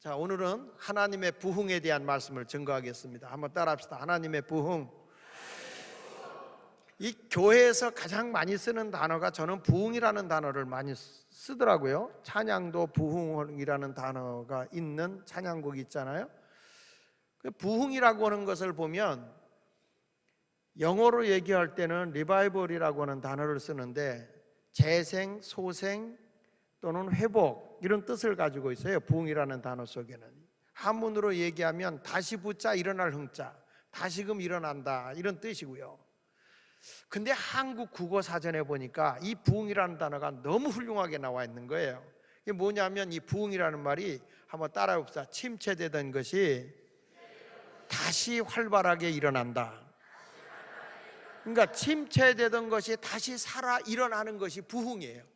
자, 오늘은 하나님의 부흥에 대한 말씀을 증거하겠습니다. 한번 따라합시다. 하나님의 부흥. 이 교회에서 가장 많이 쓰는 단어가 저는 부흥이라는 단어를 많이 쓰더라고요. 찬양도 부흥이라는 단어가 있는 찬양곡이 있잖아요. 그 부흥이라고 하는 것을 보면 영어로 얘기할 때는 리바이벌이라고 하는 단어를 쓰는데 재생, 소생 또는 회복 이런 뜻을 가지고 있어요. 부흥이라는 단어 속에는 한문으로 얘기하면 다시 붙자 일어날 흥자, 다시금 일어난다 이런 뜻이고요. 근데 한국 국어 사전에 보니까 이 부흥이라는 단어가 너무 훌륭하게 나와 있는 거예요. 이게 뭐냐면 이 부흥이라는 말이 한번 따라해 봅시다. 침체되던 것이 다시 활발하게 일어난다. 그러니까 침체되던 것이 다시 살아 일어나는 것이 부흥이에요.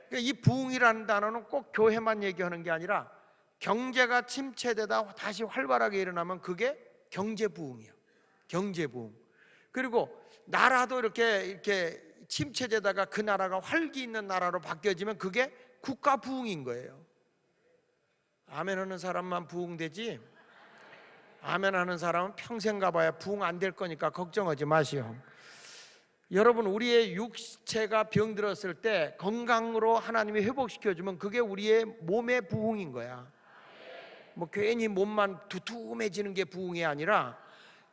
그러니까 이 부흥이라는 단어는 꼭 교회만 얘기하는 게 아니라 경제가 침체되다 다시 활발하게 일어나면 그게 경제부흥이에요. 경제부흥. 그리고 나라도 이렇게 침체되다가 그 나라가 활기 있는 나라로 바뀌어지면 그게 국가부흥인 거예요. 아멘 하는 사람만 부흥되지 아멘 하는 사람은 평생 가봐야 부흥 안 될 거니까 걱정하지 마시오. 여러분, 우리의 육체가 병들었을 때 건강으로 하나님이 회복시켜주면 그게 우리의 몸의 부흥인 거야. 뭐 괜히 몸만 두툼해지는 게 부흥이 아니라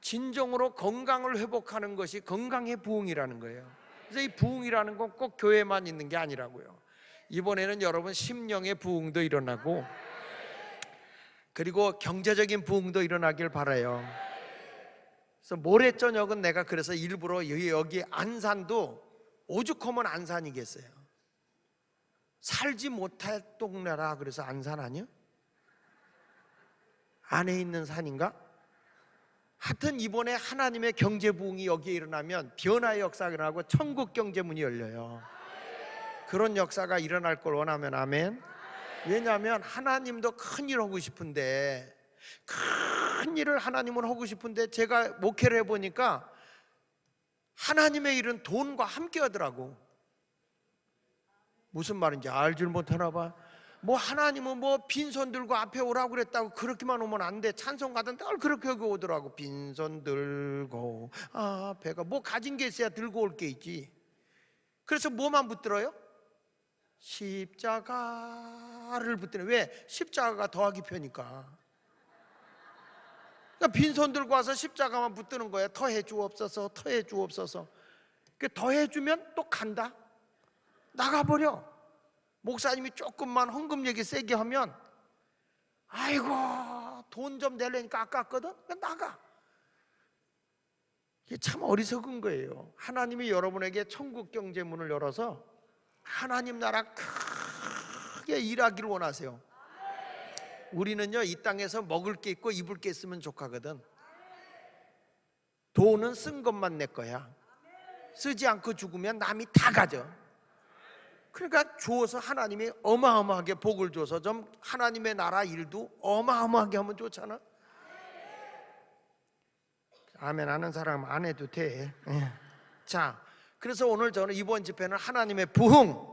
진정으로 건강을 회복하는 것이 건강의 부흥이라는 거예요. 그래서 이 부흥이라는 건 꼭 교회만 있는 게 아니라고요. 이번에는 여러분 심령의 부흥도 일어나고 그리고 경제적인 부흥도 일어나길 바라요. 그래서 모레 저녁은 내가 그래서 일부러 여기 안산도 오죽하면 안산이겠어요. 살지 못할 동네라 그래서 안산 아니요? 안에 있는 산인가? 하여튼 이번에 하나님의 경제 부흥이 여기에 일어나면 변화의 역사가 일어나고 천국 경제문이 열려요. 그런 역사가 일어날 걸 원하면 아멘. 왜냐하면 하나님도 큰 일 하고 싶은데 큰 일을 하나님은 하고 싶은데 제가 목회를 해보니까 하나님의 일은 돈과 함께 하더라고. 무슨 말인지 알줄 못하나 봐. 뭐 하나님은 뭐 빈손 들고 앞에 오라고 그랬다고 그렇게만 오면 안 돼. 찬송 가던 늘 그렇게 하고 오더라고. 빈손 들고 배가 뭐 가진 게 있어야 들고 올 게 있지. 그래서 뭐만 붙들어요? 십자가를 붙드네. 왜? 십자가가 더하기 표니까. 그러니까 빈손 들고 와서 십자가만 붙드는 거야. 더해 주옵소서, 더해 주옵소서. 더해 주면 또 간다. 나가버려. 목사님이 조금만 헌금 얘기 세게 하면 아이고 돈 좀 내려니까 아깝거든. 나가. 이게 참 어리석은 거예요. 하나님이 여러분에게 천국 경제문을 열어서 하나님 나라 크게 일하기를 원하세요. 우리는요 이 땅에서 먹을 게 있고 입을 게 있으면 족하거든. 돈은 쓴 것만 내 거야. 쓰지 않고 죽으면 남이 다 가져. 그러니까 주어서 하나님이 어마어마하게 복을 줘서 좀 하나님의 나라 일도 어마어마하게 하면 좋잖아. 아멘 하는 사람 안 해도 돼. 자, 그래서 오늘 저는 이번 집회는 하나님의 부흥,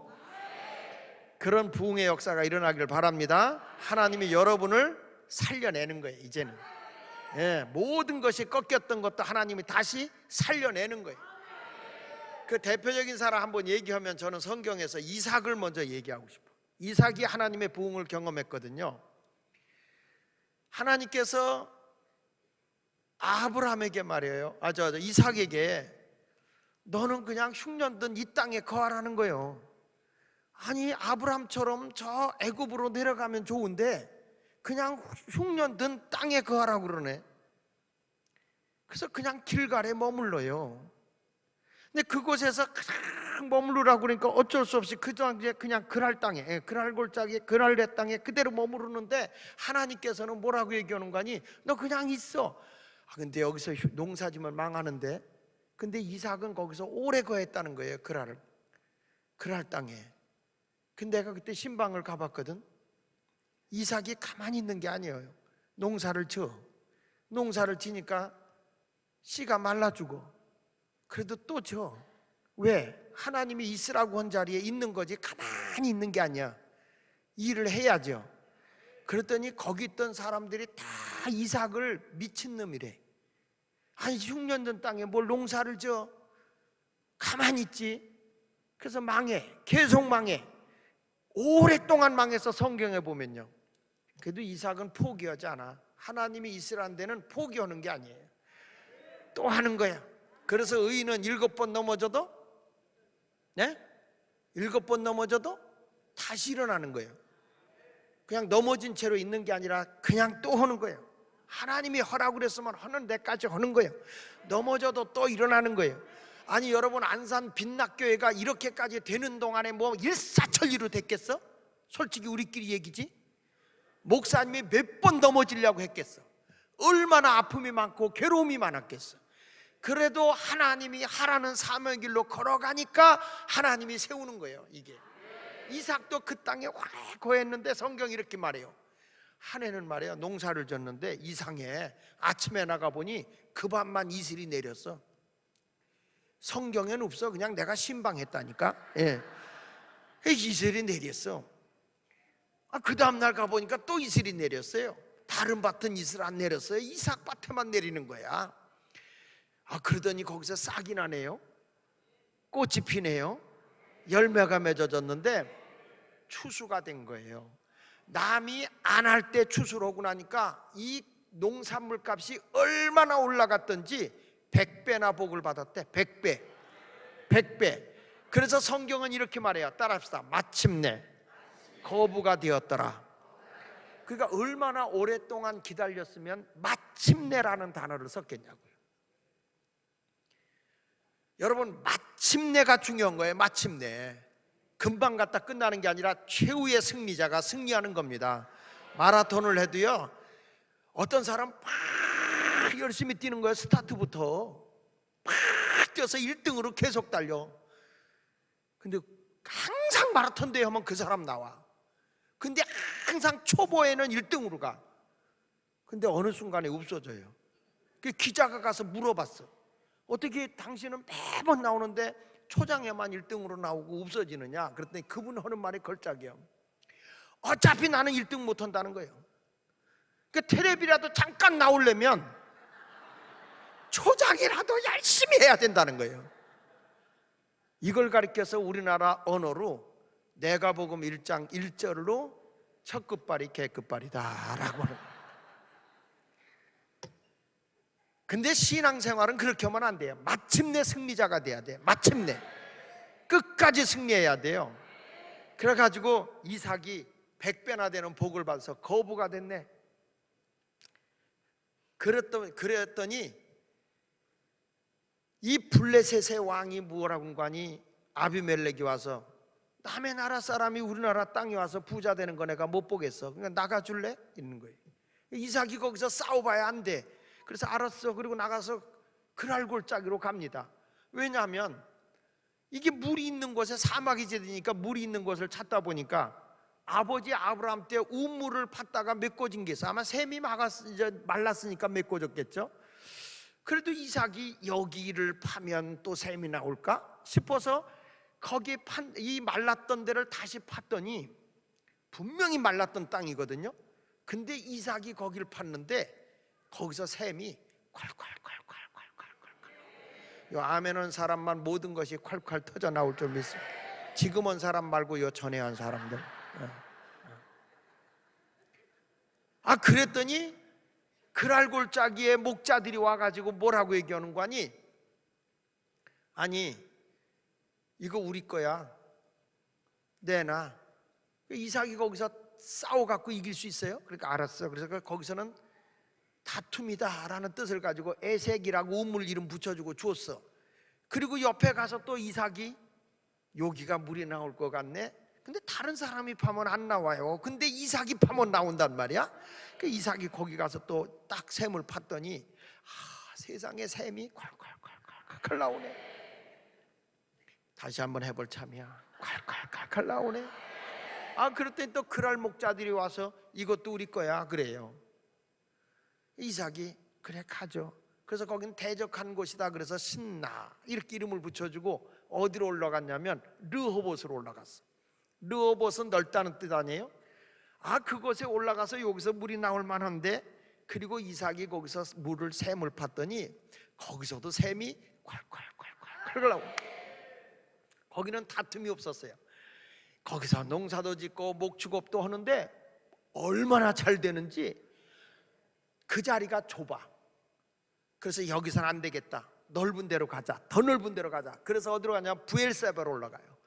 그런 부흥의 역사가 일어나길 바랍니다. 하나님이 여러분을 살려내는 거예요. 이제는 모든 것이 꺾였던 것도 하나님이 다시 살려내는 거예요. 그 대표적인 사람 한번 얘기하면 저는 성경에서 이삭을 먼저 얘기하고 싶어요. 이삭이 하나님의 부흥을 경험했거든요. 하나님께서 아브라함에게 말이에요. 이삭에게 너는 그냥 흉년든 이 땅에 거하라는 거예요. 아니 아브라함처럼 저 애굽으로 내려가면 좋은데 그냥 흉년든 땅에 거하라고 그러네. 그래서 그냥 길갈에 머물러요. 근데 그곳에서 그냥 머무르라고 그러니까 어쩔 수 없이 그냥 그랄 땅에, 그랄 골짜기에, 그랄 땅에 그대로 머무르는데 하나님께서는 뭐라고 얘기하는 거니? 너 그냥 있어. 근데 여기서 농사지면 망하는데. 근데 이삭은 거기서 오래 거했다는 거예요. 그랄 땅에. 근데 내가 그때 신방을 가봤거든. 이삭이 가만히 있는 게 아니에요. 농사를 지니까 씨가 말라 죽어. 그래도 또 져. 왜? 하나님이 있으라고 한 자리에 있는 거지 가만히 있는 게 아니야. 일을 해야죠. 그랬더니 거기 있던 사람들이 다 이삭을 미친놈이래. 한 6년 전 땅에 뭘 농사를 져? 가만히 있지. 그래서 망해. 계속 망해. 오랫동안 망해서 성경에 보면요, 그래도 이삭은 포기하지 않아. 하나님이 이스라엘 데는 포기하는 게 아니에요. 또 하는 거야. 그래서 의인은 7번 넘어져도, 네? 7번 넘어져도 다시 일어나는 거예요. 그냥 넘어진 채로 있는 게 아니라 그냥 또 하는 거예요. 하나님이 하라고 그랬으면 하는 데까지 하는 거예요. 넘어져도 또 일어나는 거예요. 아니 여러분, 안산 빛락교회가 이렇게까지 되는 동안에 뭐 일사천리로 됐겠어? 솔직히 우리끼리 얘기지. 목사님이 몇 번 넘어지려고 했겠어? 얼마나 아픔이 많고 괴로움이 많았겠어? 그래도 하나님이 하라는 사명의 길로 걸어가니까 하나님이 세우는 거예요. 이게 이삭도 그 땅에 오래 거했는데 성경이 이렇게 말해요. 한 해는 말이야 농사를 졌는데 이상해. 아침에 나가보니 그 밤만 이슬이 내렸어. 성경에는 없어. 그냥 내가 신방했다니까. 예. 이슬이 내렸어. 그 다음날 가보니까 또 이슬이 내렸어요. 다른 밭은 이슬 안 내렸어요. 이삭 밭에만 내리는 거야. 그러더니 거기서 싹이 나네요. 꽃이 피네요. 열매가 맺어졌는데 추수가 된 거예요. 남이 안 할 때 추수를 하고 나니까 이 농산물 값이 얼마나 올라갔던지 100배나 복을 받았대. 100배. 100배. 그래서 성경은 이렇게 말해요. 따라합시다. 마침내 거부가 되었더라. 그러니까 얼마나 오랫동안 기다렸으면 마침내라는 단어를 썼겠냐고요. 여러분, 마침내가 중요한 거예요. 마침내. 금방 갔다 끝나는 게 아니라 최후의 승리자가 승리하는 겁니다. 마라톤을 해도요, 어떤 사람 막 열심히 뛰는 거예요. 스타트부터 막 뛰어서 1등으로 계속 달려. 근데 항상 마라톤 대회 하면 그 사람 나와. 근데 항상 초보에는 1등으로 가. 근데 어느 순간에 없어져요. 그 기자가 가서 물어봤어. 어떻게 당신은 매번 나오는데 초장에만 1등으로 나오고 없어지느냐? 그랬더니 그분 하는 말이 걸작이야. 어차피 나는 1등 못 한다는 거예요. 그 텔레비라도 잠깐 나오려면 초장이라도 열심히 해야 된다는 거예요. 이걸 가리켜서 우리나라 언어로 내가복음 1장 1절로 첫 끝발이 개끝발이다 라고 하는 거예요. 근데 신앙생활은 그렇게 하면 안 돼요. 마침내 승리자가 돼야 돼. 마침내 끝까지 승리해야 돼요. 그래가지고 이삭이 100배나 되는 복을 받아서 거부가 됐네. 그랬더니 이 블레셋의 왕이 뭐라고 하니, 아비멜렉이 와서 남의 나라 사람이 우리나라 땅에 와서 부자 되는 거 내가 못 보겠어. 그러니까 나가줄래? 이러는 거예요. 이삭이 거기서 싸워봐야 안 돼. 그래서 알았어. 그리고 나가서 그랄골짜기로 갑니다. 왜냐하면 이게 물이 있는 곳에, 사막이 되니까 물이 있는 곳을 찾다 보니까 아버지 아브라함 때 우물을 팠다가 메꿔진 게 있어. 아마 샘이 말랐으니까 메꿔졌겠죠. 그래도 이삭이 여기를 파면 또 샘이 나올까 싶어서 거기에 이 말랐던 데를 다시 팠더니 분명히 말랐던 땅이거든요. 근데 이삭이 거기를 팠는데 거기서 샘이 콸콸콸콸콸콸콸. 요 아멘은 사람만 모든 것이 콸콸 터져 나올 줄 믿습니다. 지금 온 사람 말고 요 전에 한 사람들. 그랬더니 그랄골짜기에 목자들이 와가지고 뭐라고 얘기하는 거 아니? 아니 이거 우리 거야, 내놔. 이삭이 거기서 싸워갖고 이길 수 있어요? 그러니까 알았어. 그래서 거기서는 다툼이다 라는 뜻을 가지고 에색이라고 우물 이름 붙여주고 줬어. 그리고 옆에 가서 또 이삭이 여기가 물이 나올 것 같네. 근데 다른 사람이 파면 안 나와요. 근데 이삭이 파면 나온단 말이야. 그 이삭이 거기 가서 또 딱 샘을 팠더니 세상에 샘이 콸콸콸콸콸 나오네. 다시 한번 해볼 참이야. 콸콸콸콸 나오네. 그랬더니 또 그랄 목자들이 와서 이것도 우리 거야 그래요. 이삭이 그래 가죠. 그래서 거긴 대적한 곳이다 그래서 신나 이렇게 이름을 붙여주고 어디로 올라갔냐면 르호봇으로 올라갔어. 르호봇은 넓다는 뜻 아니에요? 그곳에 올라가서 여기서 물이 나올 만한데, 그리고 이삭이 거기서 샘을 팠더니 거기서도 샘이 콸콸콸콸 나오고, 거기는 다툼이 없었어요. 거기서 농사도 짓고 목축업도 하는데 얼마나 잘 되는지. 그 자리가 좁아. 그래서 여기서는 안 되겠다, 넓은 데로 가자, 더 넓은 데로 가자. 그래서 어디로 가냐, 브엘세바로 올라가요.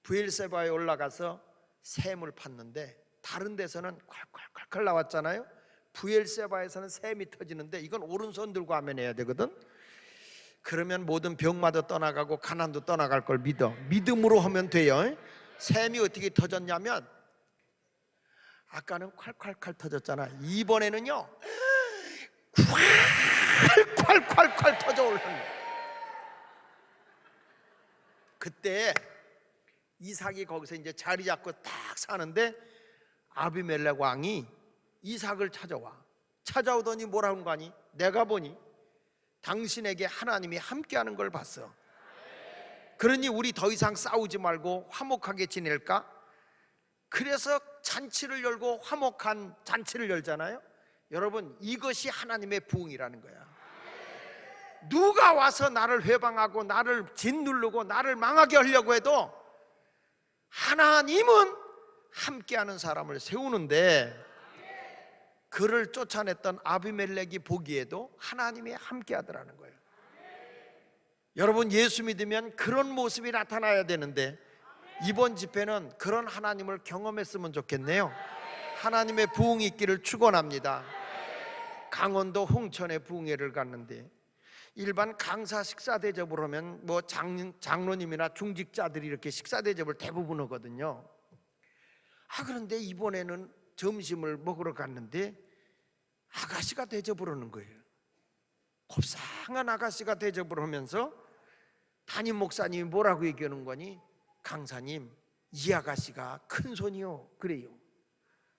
브엘세바에 올라가서 샘을 팠는데, 다른 데서는 콸콸콸콸 나왔잖아요. 브엘세바에서는 샘이 터지는데, 이건 오른손 들고 하면 해야 되거든. 그러면 모든 병마도 떠나가고 가난도 떠나갈 걸 믿음으로 하면 돼요. 샘이 어떻게 터졌냐면, 아까는 콸콸콸 터졌잖아. 이번에는요, 콸콸콸콸 터져 올라오는 거야. 그때 이삭이 거기서 이제 자리 잡고 딱 사는데, 아비멜렉 왕이 이삭을 찾아오더니 뭐라는 거 아니? 내가 보니 당신에게 하나님이 함께하는 걸 봤어. 그러니 우리 더 이상 싸우지 말고 화목하게 지낼까? 그래서 잔치를 열고 화목한 잔치를 열잖아요. 여러분, 이것이 하나님의 부흥이라는 거야. 누가 와서 나를 회방하고 나를 짓누르고 나를 망하게 하려고 해도 하나님은 함께하는 사람을 세우는데, 그를 쫓아냈던 아비멜렉이 보기에도 하나님이 함께하더라는 거예요. 여러분, 예수 믿으면 그런 모습이 나타나야 되는데, 이번 집회는 그런 하나님을 경험했으면 좋겠네요. 하나님의 부흥이 있기를 축원합니다. 강원도 홍천에 부흥회를 갔는데, 일반 강사 식사 대접을 하면 뭐 장로님이나 중직자들이 이렇게 식사 대접을 대부분 하거든요. 그런데 이번에는 점심을 먹으러 갔는데 아가씨가 대접을 하는 거예요. 곱상한 아가씨가 대접을 하면서 담임 목사님이 뭐라고 얘기하는 거니? 강사님, 이 아가씨가 큰 손이요 그래요.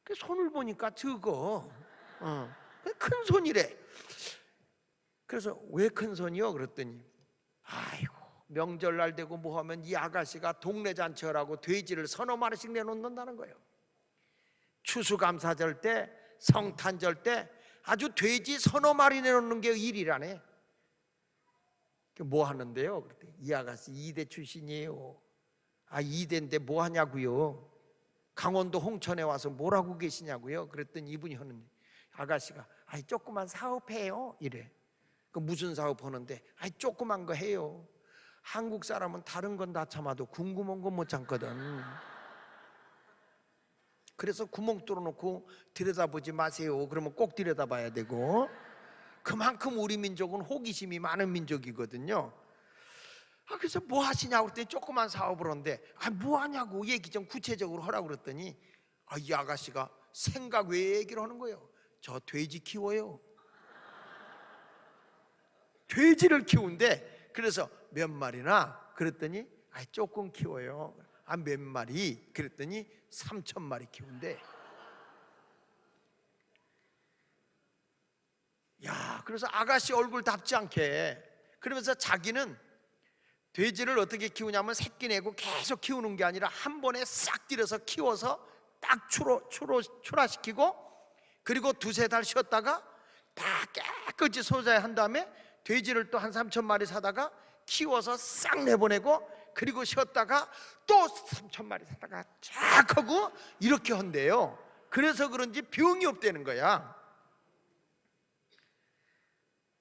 그 손을 보니까 적어. 큰 손이래. 그래서 왜 큰 손이요? 그랬더니, 아이고, 명절날 되고 뭐 하면 이 아가씨가 동네 잔치하라고 돼지를 서너 마리씩 내놓는다는 거예요. 추수감사절 때, 성탄절 때 아주 돼지 서너 마리 내놓는 게 일이라네. 뭐 하는데요? 그랬더니, 이 아가씨 2대 출신이에요. 2대인데 뭐 하냐고요? 강원도 홍천에 와서 뭘 하고 계시냐고요? 그랬더니 이분이 하는, 아가씨가 조그만 사업해요 이래. 그 무슨 사업 하는데? 조그만 거 해요. 한국 사람은 다른 건 다 참아도 궁금한 건 못 참거든. 그래서 구멍 뚫어놓고 들여다보지 마세요. 그러면 꼭 들여다봐야 되고, 그만큼 우리 민족은 호기심이 많은 민족이거든요. 그래서 뭐 하시냐고 그랬더니 조그만 사업을 하는데, 뭐 하냐고 얘기 좀 구체적으로 하라고 그랬더니, 이 아가씨가 생각 외의 얘기를 하는 거예요. 저 돼지 키워요. 돼지를 키운대. 그래서 몇 마리나? 그랬더니 조금 키워요. 몇 마리? 그랬더니 3,000마리 키운대. 야, 그래서 아가씨 얼굴답지 않게, 그러면서 자기는 돼지를 어떻게 키우냐면 새끼 내고 계속 키우는 게 아니라 한 번에 싹 들여서 키워서 딱 출하시키고, 그리고 2-3달 쉬었다가 다 깨끗이 소자한 다음에 돼지를 또 한 3,000마리 사다가 키워서 싹 내보내고, 그리고 쉬었다가 또 3,000마리 사다가 쫙 하고 이렇게 한대요. 그래서 그런지 병이 없다는 거야.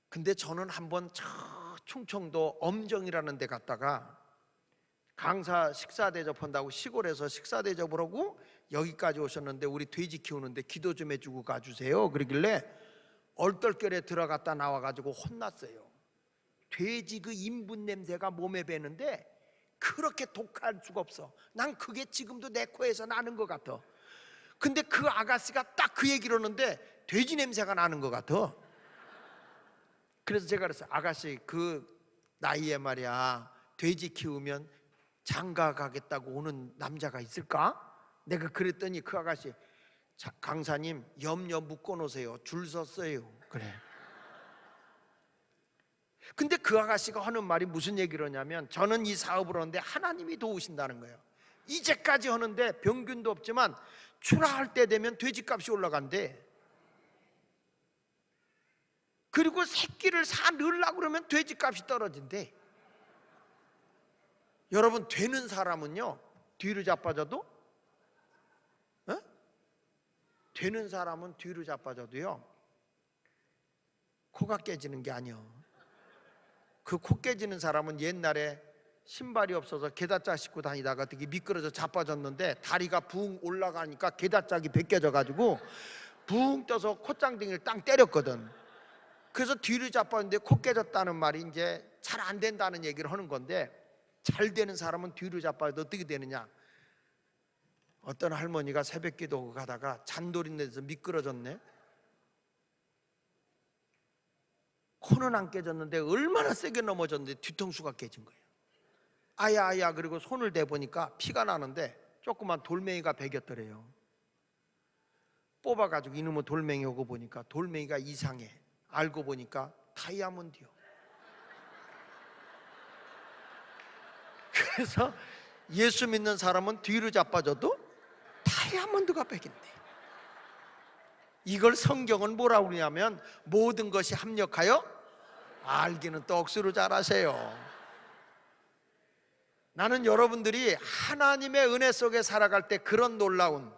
근데 저는 한번 충청도 엄정이라는 데 갔다가 강사 식사 대접한다고 시골에서 식사 대접을 하고 여기까지 오셨는데, 우리 돼지 키우는데 기도 좀 해주고 가주세요 그러길래 얼떨결에 들어갔다 나와가지고 혼났어요. 돼지 그 인분 냄새가 몸에 배는데 그렇게 독할 수가 없어. 난 그게 지금도 내 코에서 나는 것 같아. 근데 그 아가씨가 딱 그 얘기를 하는데 돼지 냄새가 나는 것 같아. 그래서 제가 그랬어요. 아가씨, 그 나이에 말이야, 돼지 키우면 장가 가겠다고 오는 남자가 있을까? 내가 그랬더니 그 아가씨, 강사님 염려 묶어 놓으세요. 줄 섰어요. 그래. 근데 그 아가씨가 하는 말이 무슨 얘기를 하냐면, 저는 이 사업을 하는데 하나님이 도우신다는 거예요. 이제까지 하는데 병균도 없지만 출하할 때 되면 돼지값이 올라간대. 그리고 새끼를 사 넣으려고 그러면 돼지값이 떨어진대. 여러분, 되는 사람은요, 뒤로 자빠져도, 되는 사람은 뒤로 자빠져도요, 코가 깨지는 게 아니요. 그 코 깨지는 사람은 옛날에 신발이 없어서 게다짝 신고 다니다가 되게 미끄러져 자빠졌는데 다리가 붕 올라가니까 게다짝이 벗겨져 가지고 붕 떠서 콧장댕이를 땅 때렸거든. 그래서 뒤로 자빠졌는데 코 깨졌다는 말이 이제 잘 안 된다는 얘기를 하는 건데, 잘 되는 사람은 뒤로 자빠져도 어떻게 되느냐? 어떤 할머니가 새벽 기도 가다가 잔돌이 내서 미끄러졌네. 코는 안 깨졌는데 얼마나 세게 넘어졌는데 뒤통수가 깨진 거예요. 아야 아야. 그리고 손을 대보니까 피가 나는데 조그만 돌멩이가 베겼더래요. 뽑아가지고 이놈의 돌멩이 오고 보니까 돌멩이가 이상해. 알고 보니까 다이아몬드요. 그래서 예수 믿는 사람은 뒤로 자빠져도 다이아몬드가 베긴대. 이걸 성경은 뭐라고 그러냐면 모든 것이 합력하여 알기는 떡수로 잘하세요. 나는 여러분들이 하나님의 은혜 속에 살아갈 때 그런 놀라운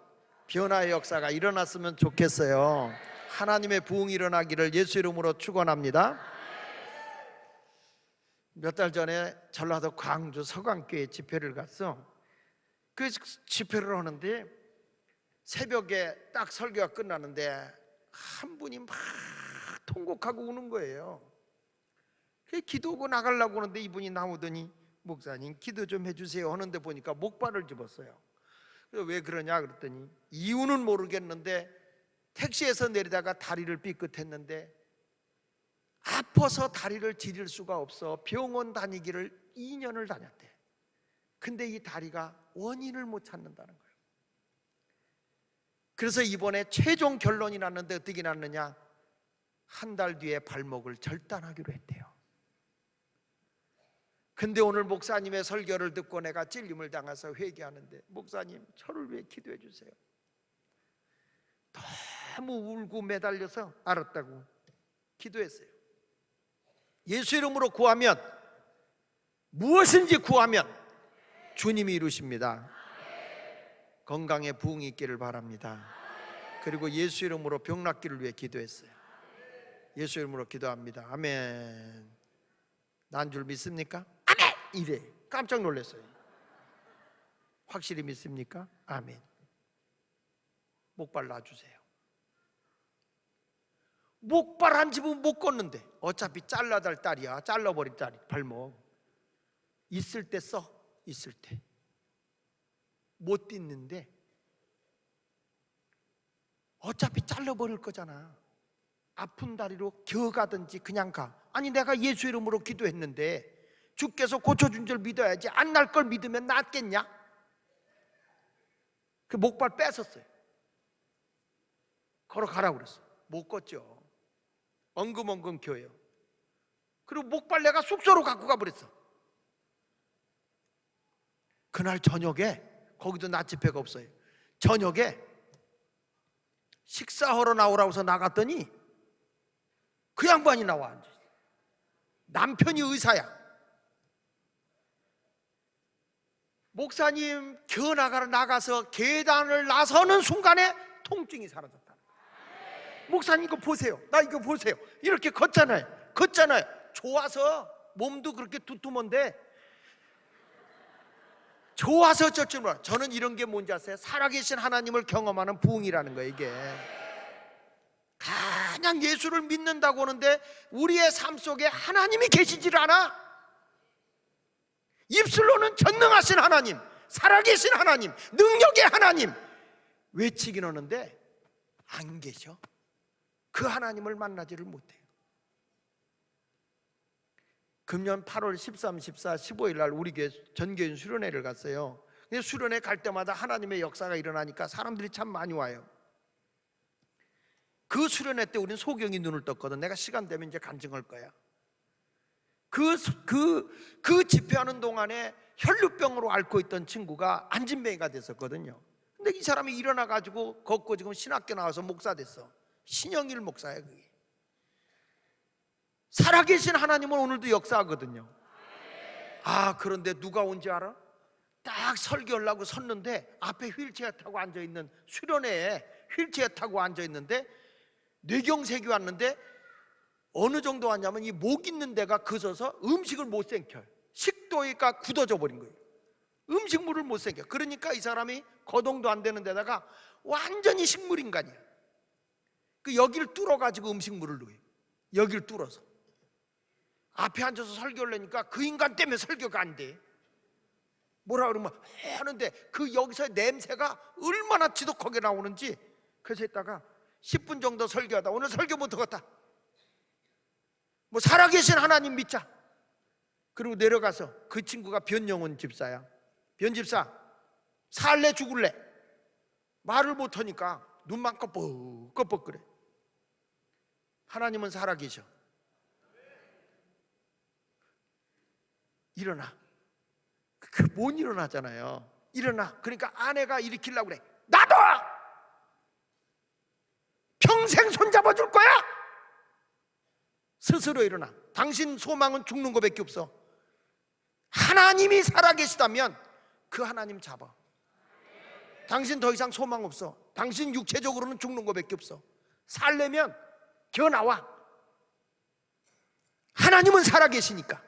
변화의 역사가 일어났으면 좋겠어요. 하나님의 부흥이 일어나기를 예수 이름으로 축원합니다. 몇 달 전에 전라도 광주 서강교회 집회를 갔어. 그 집회를 하는데 새벽에 딱 설교가 끝나는데 한 분이 막 통곡하고 우는 거예요. 기도하고 나가려고 하는데 이분이 나오더니 목사님 기도 좀 해주세요 하는데 보니까 목발을 집었어요. 그래서 왜 그러냐 그랬더니 이유는 모르겠는데 택시에서 내리다가 다리를 삐끗했는데 아파서 다리를 디딜 수가 없어 병원 다니기를 2년을 다녔대. 근데 이 다리가 원인을 못 찾는다는 거예요. 그래서 이번에 최종 결론이 났는데 어떻게 났느냐? 한 달 뒤에 발목을 절단하기로 했대요. 근데 오늘 목사님의 설교를 듣고 내가 찔림을 당해서 회개하는데, 목사님 저를 위해 기도해 주세요. 너무 울고 매달려서 알았다고 기도했어요. 예수 이름으로 구하면, 무엇인지 구하면 주님이 이루십니다. 건강에 부흥이 있기를 바랍니다. 그리고 예수 이름으로 병 낫기를 위해 기도했어요. 예수 이름으로 기도합니다. 아멘. 난 줄 믿습니까? 아멘! 이래 깜짝 놀랐어요. 확실히 믿습니까? 아멘. 목발 놔주세요. 목발 안 집으면 못 걷는데 어차피 잘라달 딸이야. 잘라버린 딸이 발목. 있을 때 써. 있을 때 못 뛰는데 어차피 잘라버릴 거잖아. 아픈 다리로 겨가든지 그냥 가. 아니 내가 예수 이름으로 기도했는데 주께서 고쳐준 줄 믿어야지. 안 날 걸 믿으면 낫겠냐? 그 목발 뺏었어요. 걸어가라고 그랬어. 못 걷죠. 엉금엉금 겨요. 그리고 목발 내가 숙소로 갖고 가버렸어. 그날 저녁에, 거기도 낮 집회가 없어요. 저녁에 식사하러 나오라고 해서 나갔더니 그 양반이 나와 앉아. 남편이 의사야. 목사님 겨 나가서 계단을 나서는 순간에 통증이 사라졌다. 목사님 이거 보세요. 나 이거 보세요. 이렇게 걷잖아요. 좋아서 몸도 그렇게 두툼한데 좋아서 어쩔 줄 몰라. 저는 이런 게 뭔지 아세요? 살아계신 하나님을 경험하는 부흥이라는 거예요. 이게 그냥 예수를 믿는다고 하는데 우리의 삶 속에 하나님이 계시질 않아. 입술로는 전능하신 하나님, 살아계신 하나님, 능력의 하나님 외치긴 하는데 안 계셔. 그 하나님을 만나지를 못해요. 금년 8월 13, 14, 15일 날 우리 교회 전교인 수련회를 갔어요. 근데 수련회 갈 때마다 하나님의 역사가 일어나니까 사람들이 참 많이 와요. 그 수련회 때 우린 소경이 눈을 떴거든. 내가 시간 되면 이제 간증할 거야. 그 집회하는 동안에 혈루병으로 앓고 있던 친구가 안진뱅이가 됐었거든요. 근데 이 사람이 일어나 가지고 걷고 지금 신학교 나와서 목사 됐어. 신영일 목사야 그게. 살아계신 하나님은 오늘도 역사하거든요. 아, 그런데 누가 온지 알아? 딱 설교하려고 섰는데 앞에 휠체어 타고 앉아있는, 수련회에 휠체어 타고 앉아있는데 뇌경색이 왔는데 어느 정도 왔냐면 이 목 있는 데가 커져서 음식을 못 삼켜요. 식도가 굳어져 버린 거예요. 음식물을 못 삼켜. 그러니까 이 사람이 거동도 안 되는 데다가 완전히 식물인간이야. 그 여기를 뚫어가지고 음식물을 넣어요. 여기를 뚫어서 앞에 앉아서 설교를 하니까 그 인간 때문에 설교가 안 돼. 뭐라 그러면 하는데 그 여기서 냄새가 얼마나 지독하게 나오는지. 그래서 했다가 10분 정도 설교하다 오늘 설교 못 하겠다. 뭐 살아계신 하나님 믿자. 그리고 내려가서 그 친구가 변영훈 집사야. 변 집사, 살래 죽을래? 말을 못하니까 눈만 껌뻑껌뻑 그래. 하나님은 살아계셔. 일어나. 그 못 일어나잖아요. 일어나. 그러니까 아내가 일으키려고 그래. 나도 평생 손잡아 줄 거야. 스스로 일어나. 당신 소망은 죽는 거밖에 없어. 하나님이 살아계시다면 그 하나님 잡아. 당신 더 이상 소망 없어. 당신 육체적으로는 죽는 거밖에 없어. 살려면 겨 나와. 하나님은 살아계시니까.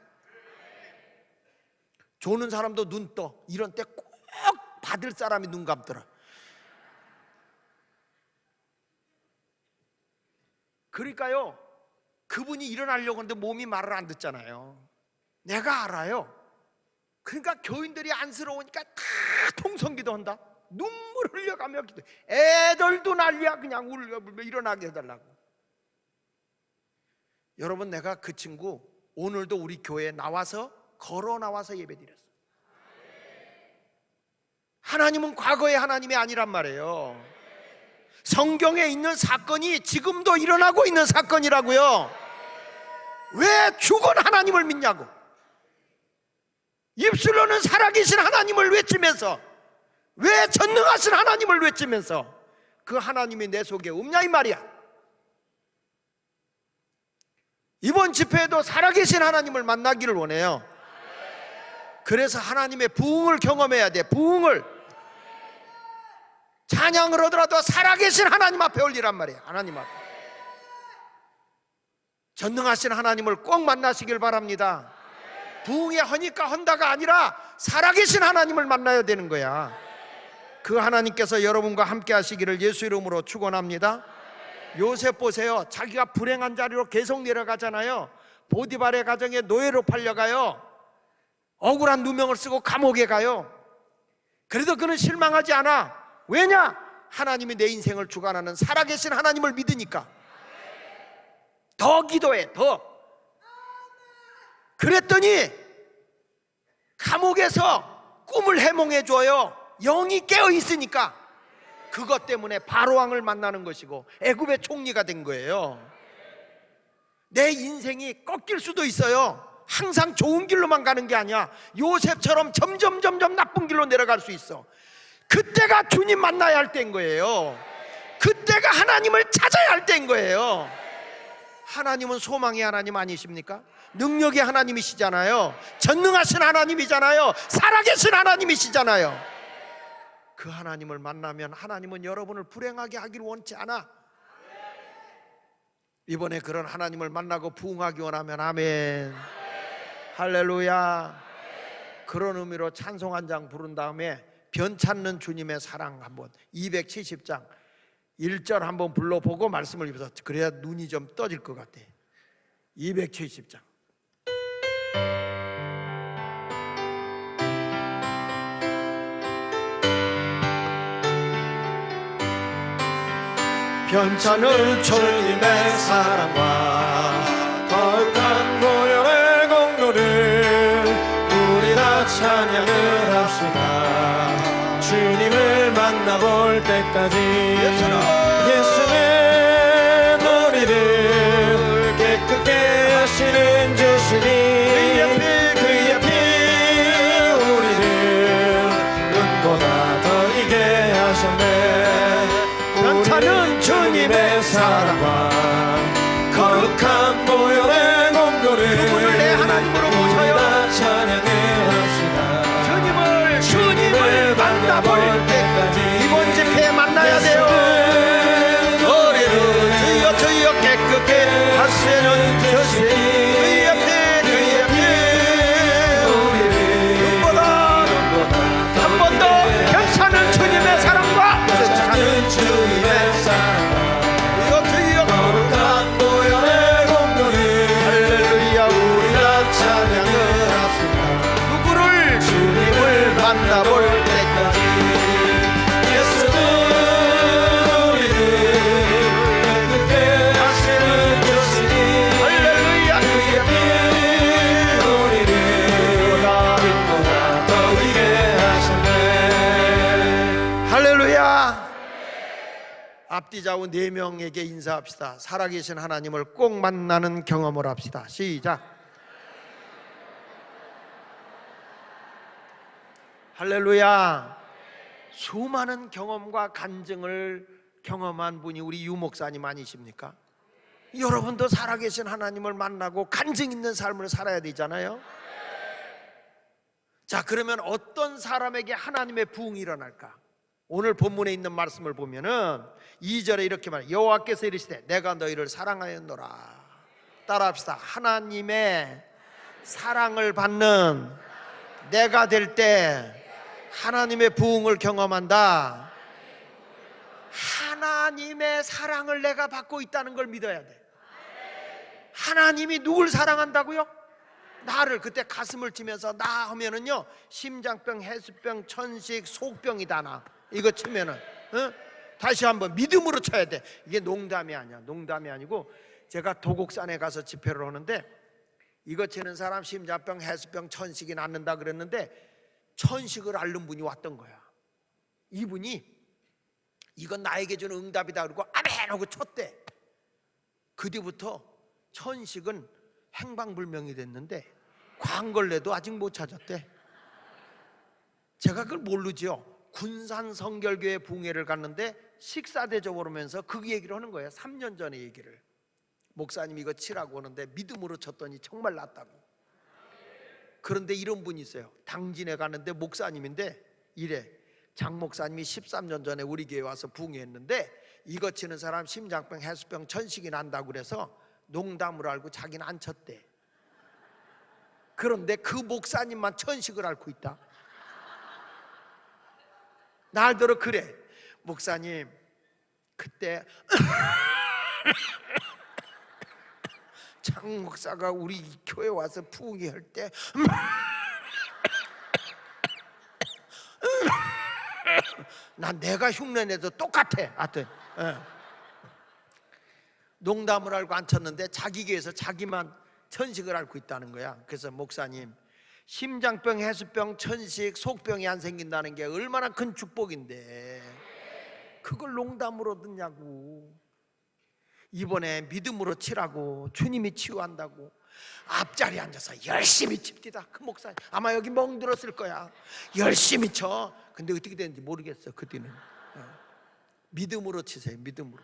조는 사람도 눈 떠. 이런 때 꼭 받을 사람이 눈 감더라. 그러니까요, 그분이 일어나려고 하는데 몸이 말을 안 듣잖아요. 내가 알아요. 그러니까 교인들이 안쓰러우니까 다 통성기도 한다. 눈물 흘려가며 기도. 애들도 난리야. 그냥 울며 일어나게 해달라고. 여러분, 내가 그 친구 오늘도 우리 교회에 나와서 걸어 나와서 예배드렸어. 하나님은 과거의 하나님이 아니란 말이에요. 성경에 있는 사건이 지금도 일어나고 있는 사건이라고요. 왜 죽은 하나님을 믿냐고. 입술로는 살아계신 하나님을 외치면서, 왜 전능하신 하나님을 외치면서 그 하나님이 내 속에 없냐 이 말이야. 이번 집회에도 살아계신 하나님을 만나기를 원해요. 그래서 하나님의 부흥을 경험해야 돼. 부흥을. 찬양을 하더라도 살아계신 하나님 앞에 올리란 말이야. 하나님 앞에. 전능하신 하나님을 꼭 만나시길 바랍니다. 부흥에 하니까 한다가 아니라 살아계신 하나님을 만나야 되는 거야. 그 하나님께서 여러분과 함께 하시기를 예수 이름으로 축원합니다. 요셉 보세요. 자기가 불행한 자리로 계속 내려가잖아요. 보디발의 가정에 노예로 팔려가요. 억울한 누명을 쓰고 감옥에 가요. 그래도 그는 실망하지 않아. 왜냐? 하나님이 내 인생을 주관하는 살아계신 하나님을 믿으니까. 더 기도해. 더. 그랬더니 감옥에서 꿈을 해몽해 줘요. 영이 깨어 있으니까. 그것 때문에 바로왕을 만나는 것이고 애굽의 총리가 된 거예요. 내 인생이 꺾일 수도 있어요. 항상 좋은 길로만 가는 게 아니야. 요셉처럼 점점 나쁜 길로 내려갈 수 있어. 그때가 주님 만나야 할 때인 거예요. 그때가 하나님을 찾아야 할 때인 거예요. 하나님은 소망의 하나님 아니십니까? 능력의 하나님이시잖아요. 전능하신 하나님이잖아요. 살아계신 하나님이시잖아요. 그 하나님을 만나면 하나님은 여러분을 불행하게 하기를 원치 않아. 이번에 그런 하나님을 만나고 부흥하기 원하면 아멘. 할렐루야. 그런 의미로 찬송 한 장 부른 다음에 변찾는 주님의 사랑 한번 270장 1절 한번 불러보고 말씀을 입어서, 그래야 눈이 좀 떠질 것 같아. 270장. 변찮은 주님의 사랑과 거룩한 보혈의 공로를 우리 다 찬양을 합시다. 주님을 만나볼 때까지 예수는 우리를 깨끗게 하시는 주시니 그의 피 우리를 은보다 더 이게 하셨네. 사랑과 거룩한 보혈의 공로를 그분을 내 하나님으로 모셔요. 우리가 찬양을 합시다. 주님을 만나볼 때까지 이번 집회에 만나야 돼요. 주여 주여 깨끗게 하시는 주시 그 옆에 눈보다 한 번 더 괜찮은 주님의 사랑과 괜찮은 주님의 사랑과 주여 거룩한 보혈의 공로를 할렐루야. 우리가 찬양을 합시다. 누구를 주님을 만나볼 때까지 예수는 우리를 깨끗게 하시는 주시니 할렐루야. 우리를 빛보다 더 위게 하셨네. 할렐루야. 앞뒤 좌우 4명에게 인사합시다. 살아계신 하나님을 꼭 만나는 경험을 합시다. 시작. 할렐루야. 수많은 경험과 간증을 경험한 분이 우리 유 목사님 아니십니까? 여러분도 살아계신 하나님을 만나고 간증 있는 삶을 살아야 되잖아요. 자, 그러면 어떤 사람에게 하나님의 부흥이 일어날까? 오늘 본문에 있는 말씀을 보면은 2절에 이렇게 말해요. 여호와께서 이르시되 내가 너희를 사랑하였노라. 따라합시다. 하나님의 사랑을 받는 내가 될 때 하나님의 부흥을 경험한다. 하나님의 사랑을 내가 받고 있다는 걸 믿어야 돼. 하나님이 누굴 사랑한다고요? 나를. 그때 가슴을 치면서 나 하면은요 심장병, 해수병, 천식, 속병이다 나. 이거 치면은 다시 한번 믿음으로 쳐야 돼. 이게 농담이 아니야. 농담이 아니고 제가 도곡산에 가서 집회를 하는데 이거 치는 사람 심장병, 해수병, 천식이 낫는다 그랬는데 천식을 앓는 분이 왔던 거야. 이분이 이건 나에게 주는 응답이다 그러고 아멘 하고 쳤대. 그 뒤부터 천식은 행방불명이 됐는데 광걸레도 아직 못 찾았대. 제가 그걸 모르죠. 군산 성결교회 붕회를 갔는데 식사 대접을 하면서 그 얘기를 하는 거예요. 3년 전의 얘기를. 목사님 이거 치라고 하는데 믿음으로 쳤더니 정말 낫다고. 그런데 이런 분이 있어요. 당진에 가는데 목사님인데 이래. 장 목사님이 13년 전에 우리 교회 와서 붕회했는데 이거 치는 사람 심장병, 해수병, 천식이 난다고 그래서 농담으로 알고 자기는 안 쳤대. 그런데 그 목사님만 천식을 앓고 있다. 날더러 그래. 목사님 그때 장 목사가 우리 교회 와서 부흥회 할 때 난 내가 흉내내도 똑같아. 하여튼 농담을 알고 안 쳤는데 자기 교회에서 자기만 천식을 앓고 있다는 거야. 그래서 목사님 심장병, 해수병, 천식, 속병이 안 생긴다는 게 얼마나 큰 축복인데 그걸 농담으로 듣냐고. 이번에 믿음으로 치라고 주님이 치유한다고 앞자리에 앉아서 열심히 칩디다. 그 목사님 아마 여기 멍들었을 거야. 열심히 쳐. 근데 어떻게 되는지 모르겠어. 그때는 믿음으로 치세요. 믿음으로.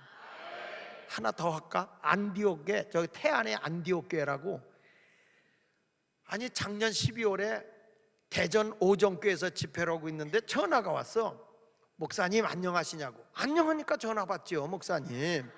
하나 더 할까? 안디옥에 저기 태안의 안디옥 교회라고. 아니 작년 12월에 대전 오정교에서 집회를 하고 있는데 전화가 왔어. 목사님 안녕하시냐고. 안녕하니까 전화 받지요. 목사님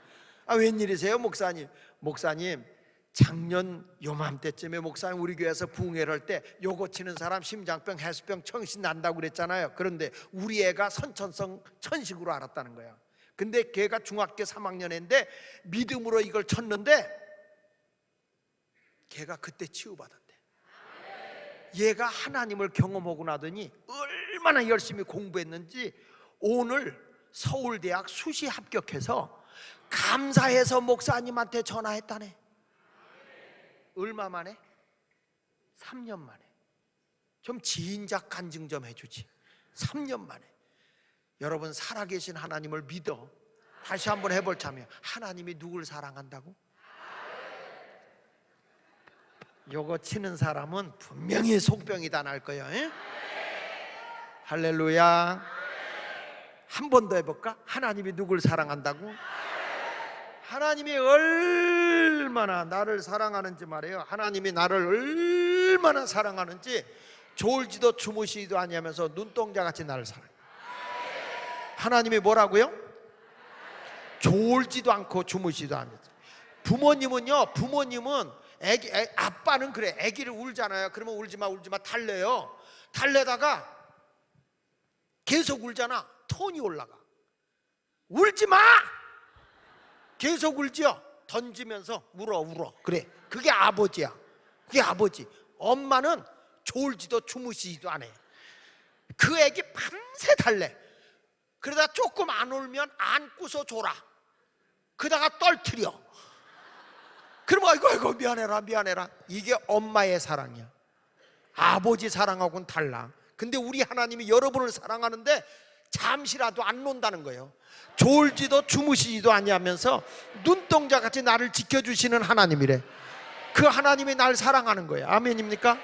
아 웬일이세요 목사님? 목사님 작년 요맘때쯤에 목사님 우리 교회에서 부흥회를 할 때 요거 치는 사람 심장병, 해수병, 천식 난다고 그랬잖아요. 그런데 우리 애가 선천성 천식으로 알았다는 거야. 근데 걔가 중학교 3학년인데 믿음으로 이걸 쳤는데 걔가 그때 치유받았대. 얘가 하나님을 경험하고 나더니 얼마나 열심히 공부했는지 오늘 서울대학 수시 합격해서 감사해서 목사님한테 전화했다네. 얼마 만에? 3년 만에. 좀 지인작 간증 좀 해주지. 3년 만에. 여러분 살아계신 하나님을 믿어. 다시 한번 해볼자면 하나님이 누굴 사랑한다고? 요거 치는 사람은 분명히 속병이다 날 거예요. 에? 할렐루야. 한 번 더 해볼까? 하나님이 누굴 사랑한다고? 하나님이 얼마나 나를 사랑하는지 말이에요. 하나님이 나를 얼마나 사랑하는지 졸지도 주무시지도 아니하면서 눈동자같이 나를 사랑해요. 하나님이 뭐라고요? 졸지도 않고 주무시지도 않으면서. 부모님은요, 부모님은 아빠는 그래, 아기를 울잖아요. 그러면 울지마 달래요. 달래다가 계속 울잖아. 톤이 올라가. 울지마! 계속 울지요. 던지면서 울어. 그래, 그게 아버지야. 그게 아버지. 엄마는 졸지도 주무시지도 않아. 그 애기 밤새 달래. 그러다 조금 안 울면 안고서 졸아. 그러다가 떨트려. 그러면 아이고 미안해라. 이게 엄마의 사랑이야. 아버지 사랑하고는 달라. 근데 우리 하나님이 여러분을 사랑하는데 잠시라도 안 논다는 거예요. 졸지도 주무시지도 아니하면서 눈동자같이 나를 지켜주시는 하나님이래. 그 하나님이 날 사랑하는 거예요. 아멘입니까?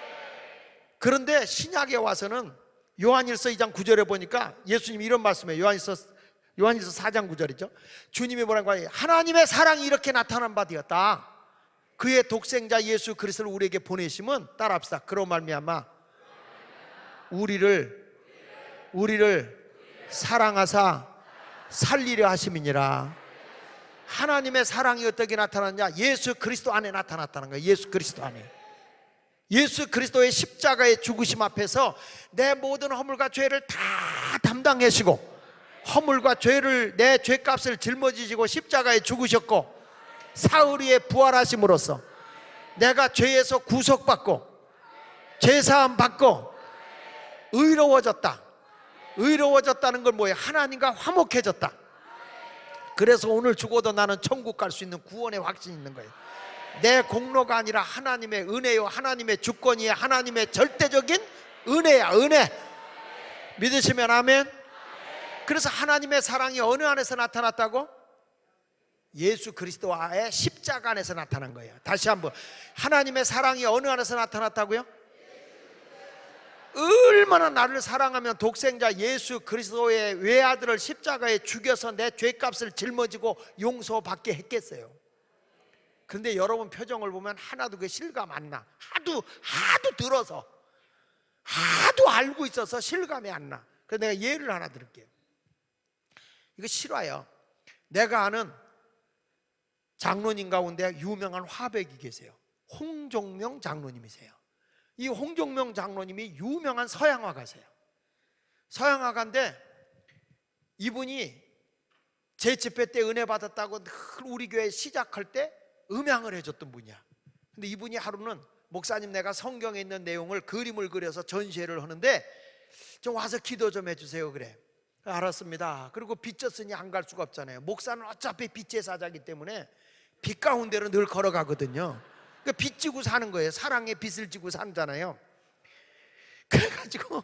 그런데 신약에 와서는 요한일서 2장 9절에 보니까 예수님이 이런 말씀이에요. 요한일서 4장 9절이죠. 주님이 뭐라고 해요? 하나님의 사랑이 이렇게 나타난 바 되었다. 그의 독생자 예수 그리스도를 우리에게 보내심은, 따라합시다, 그로 말미암아 우리를 사랑하사 살리려 하심이니라. 하나님의 사랑이 어떻게 나타났냐? 예수 그리스도 안에 나타났다는 거예요. 예수 그리스도 안에. 예수 그리스도의 십자가의 죽으심 앞에서 내 모든 허물과 죄를 다 담당하시고, 허물과 죄를, 내 죄값을 짊어지시고 십자가에 죽으셨고, 사흘 후에 부활하심으로써 내가 죄에서 구속받고 죄사함 받고 의로워졌다는 건 뭐예요? 하나님과 화목해졌다. 그래서 오늘 죽어도 나는 천국 갈 수 있는 구원의 확신이 있는 거예요. 내 공로가 아니라 하나님의 은혜요, 하나님의 주권이에요. 하나님의 절대적인 은혜야, 은혜. 믿으시면 아멘. 그래서 하나님의 사랑이 어느 안에서 나타났다고? 예수 그리스도와의 십자가 안에서 나타난 거예요. 다시 한번, 하나님의 사랑이 어느 안에서 나타났다고요? 얼마나 나를 사랑하면 독생자 예수 그리스도의 외아들을 십자가에 죽여서 내 죄값을 짊어지고 용서받게 했겠어요. 그런데 여러분 표정을 보면 하나도 그 실감 안 나. 하도 들어서, 하도 알고 있어서 실감이 안 나. 그래서 내가 예를 하나 드릴게요. 이거 실화예요. 내가 아는 장로님 가운데 유명한 화백이 계세요. 홍종명 장로님이세요. 이 홍종명 장로님이 유명한 서양화가세요. 서양화가인데 이분이 제 집회 때 은혜 받았다고 늘 우리 교회 시작할 때 음향을 해줬던 분이야. 근데 이분이 하루는, 목사님 내가 성경에 있는 내용을 그림을 그려서 전시회를 하는데 좀 와서 기도 좀 해주세요. 그래. 알았습니다. 그리고 빚졌으니 안 갈 수가 없잖아요. 목사는 어차피 빚의 사자이기 때문에 빚 가운데로 늘 걸어가거든요. 그러니까 빚 지고 사는 거예요. 사랑의 빚을 지고 산잖아요. 그래가지고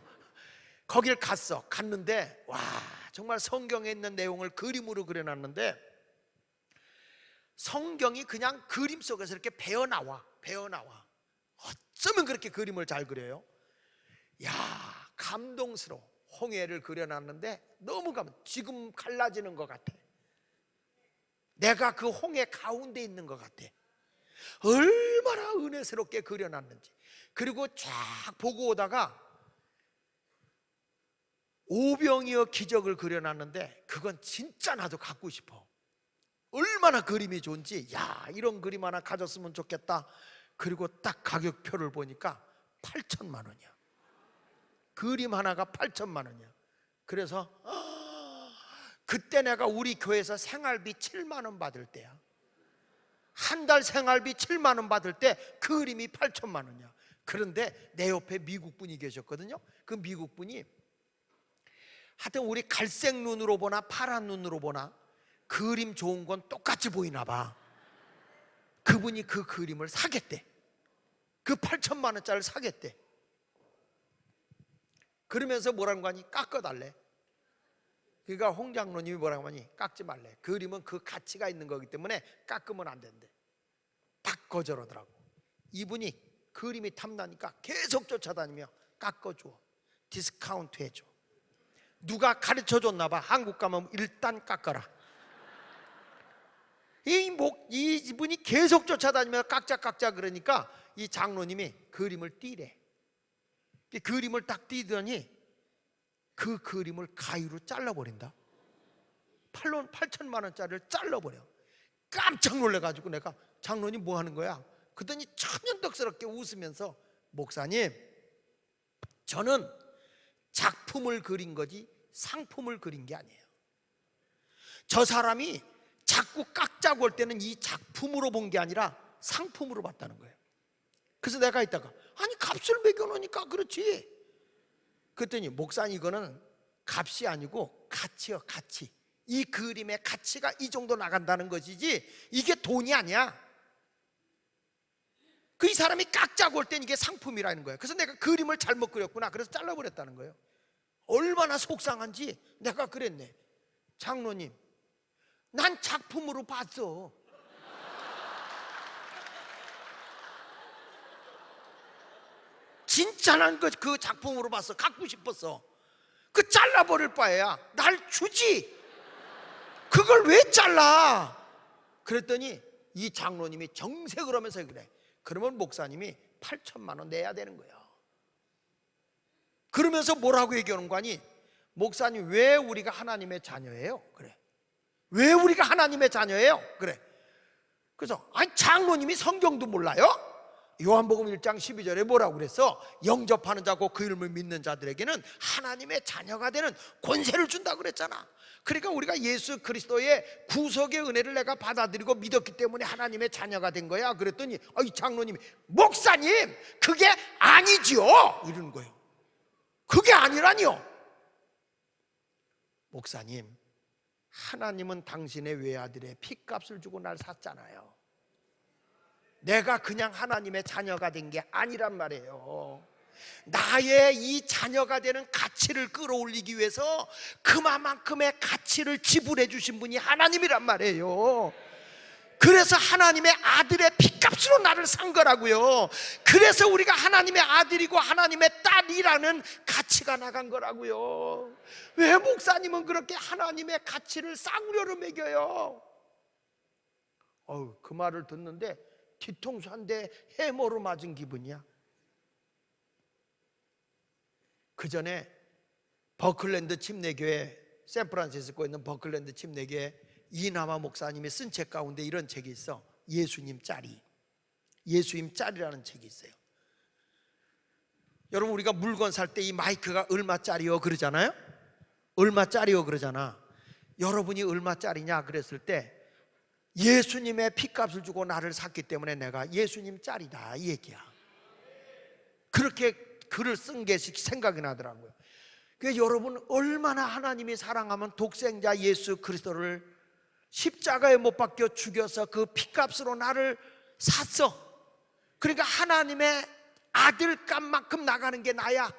거길 갔는데 와, 정말 성경에 있는 내용을 그림으로 그려놨는데 성경이 그냥 그림 속에서 이렇게 배어나와. 어쩌면 그렇게 그림을 잘 그려요. 야, 감동스러워. 홍해를 그려놨는데 너무 지금 갈라지는 것 같아. 내가 그 홍해 가운데 있는 것 같아. 얼마나 은혜스럽게 그려놨는지. 그리고 쫙 보고 오다가 오병이어 기적을 그려놨는데 그건 진짜 나도 갖고 싶어. 얼마나 그림이 좋은지, 야, 이런 그림 하나 가졌으면 좋겠다. 그리고 딱 가격표를 보니까 8천만 원이야. 그림 하나가 8천만 원이야. 그래서 그때 내가 우리 교회에서 생활비 7만 원 받을 때야. 한 달 생활비 7만 원 받을 때 그 그림이 8천만 원이야. 그런데 내 옆에 미국 분이 계셨거든요. 그 미국 분이 하여튼 우리 갈색 눈으로 보나 파란 눈으로 보나 그림 좋은 건 똑같이 보이나 봐. 그분이 그 그림을 사겠대. 그 8천만 원짜리를 사겠대. 그러면서 뭐라는 거 아니? 깎아달래. 그러니까 홍 장로님이 뭐라고 하니? 깎지 말래. 그림은 그 가치가 있는 거기 때문에 깎으면 안 된대. 딱 거절하더라고. 이분이 그림이 탐나니까 계속 쫓아다니며 깎아줘. 디스카운트 해줘. 누가 가르쳐 줬나 봐. 한국 가면 일단 깎아라. 이분이 계속 쫓아다니면서 깍짝깍짝 그러니까 이 장로님이 그림을 띄래. 그림을 딱 띄더니 그 그림을 가위로 잘라버린다. 8천만 원짜리를 잘라버려. 깜짝 놀래가지고 내가 장로님 뭐 하는 거야? 그랬더니 천연덕스럽게 웃으면서 목사님, 저는 작품을 그린 거지 상품을 그린 게 아니에요. 저 사람이 자꾸 깎자고 할 때는 이 작품으로 본 게 아니라 상품으로 봤다는 거예요. 그래서 내가 이따가 아니 값을 매겨놓으니까 그렇지. 그랬더니 목사님 이거는 값이 아니고 가치요, 가치. 이 그림의 가치가 이 정도 나간다는 것이지 이게 돈이 아니야. 그 이 사람이 깎자고 할 땐 이게 상품이라는 거예요. 그래서 내가 그림을 잘못 그렸구나. 그래서 잘라버렸다는 거예요. 얼마나 속상한지 내가 그랬네. 장로님, 난 작품으로 봤어. 진짜 난 그 작품으로 봤어. 갖고 싶었어. 그 잘라버릴 바에야 날 주지. 그걸 왜 잘라? 그랬더니 이 장로님이 정색을 하면서 그래. 그러면 목사님이 8천만 원 내야 되는 거예요. 그러면서 뭐라고 얘기하는 거 아니? 목사님, 왜 우리가 하나님의 자녀예요? 그래. 왜 우리가 하나님의 자녀예요? 그래. 그래서 아니 장로님이 성경도 몰라요? 요한복음 1장 12절에 뭐라고 그랬어? 영접하는 자고 그 이름을 믿는 자들에게는 하나님의 자녀가 되는 권세를 준다고 그랬잖아. 그러니까 우리가 예수 그리스도의 구속의 은혜를 내가 받아들이고 믿었기 때문에 하나님의 자녀가 된 거야. 그랬더니 이 장로님이 목사님 그게 아니지요 이러는 거예요. 그게 아니라니요. 목사님, 하나님은 당신의 외아들의 핏값을 주고 날 샀잖아요. 내가 그냥 하나님의 자녀가 된 게 아니란 말이에요. 나의 이 자녀가 되는 가치를 끌어올리기 위해서 그만큼의 가치를 지불해 주신 분이 하나님이란 말이에요. 그래서 하나님의 아들의 핏값으로 나를 산 거라고요. 그래서 우리가 하나님의 아들이고 하나님의 딸이라는 가치가 나간 거라고요. 왜 목사님은 그렇게 하나님의 가치를 싸구려로 매겨요? 그 말을 듣는데 뒤통수 한 대 해머로 맞은 기분이야. 그 전에 버클랜드 침례교회, 샌프란시스코에 있는 버클랜드 침례교회 이남아 목사님이 쓴 책 가운데 이런 책이 있어. 예수님 짤이. 예수님 짤이라는 책이 있어요. 여러분, 우리가 물건 살 때 이 마이크가 얼마짜리요 그러잖아요. 얼마짜리요 그러잖아. 여러분이 얼마짜리냐 그랬을 때 예수님의 핏값을 주고 나를 샀기 때문에 내가 예수님 짤이다 이 얘기야. 그렇게 글을 쓴 게 생각이 나더라고요. 그러니까 여러분, 얼마나 하나님이 사랑하면 독생자 예수 그리스도를 십자가에 못 박혀 죽여서 그 핏값으로 나를 샀어. 그러니까 하나님의 아들값만큼 나가는 게 나야.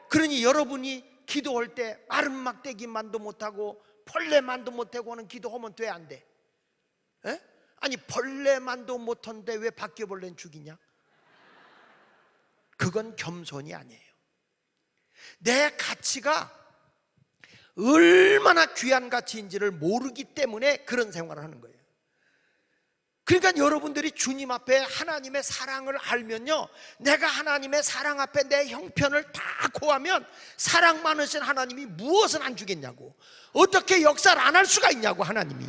그러니 여러분이 기도할 때 마른 막대기만도 못하고 벌레만도 못하고 하는 기도하면 돼, 안 돼? 에? 아니 벌레만도 못하는데 왜 바퀴벌레는 죽이냐? 그건 겸손이 아니에요. 내 가치가 얼마나 귀한 가치인지를 모르기 때문에 그런 생활을 하는 거예요. 그러니까 여러분들이 주님 앞에 하나님의 사랑을 알면요, 내가 하나님의 사랑 앞에 내 형편을 다 고하면 사랑 많으신 하나님이 무엇을 안 주겠냐고, 어떻게 역사를 안 할 수가 있냐고. 하나님이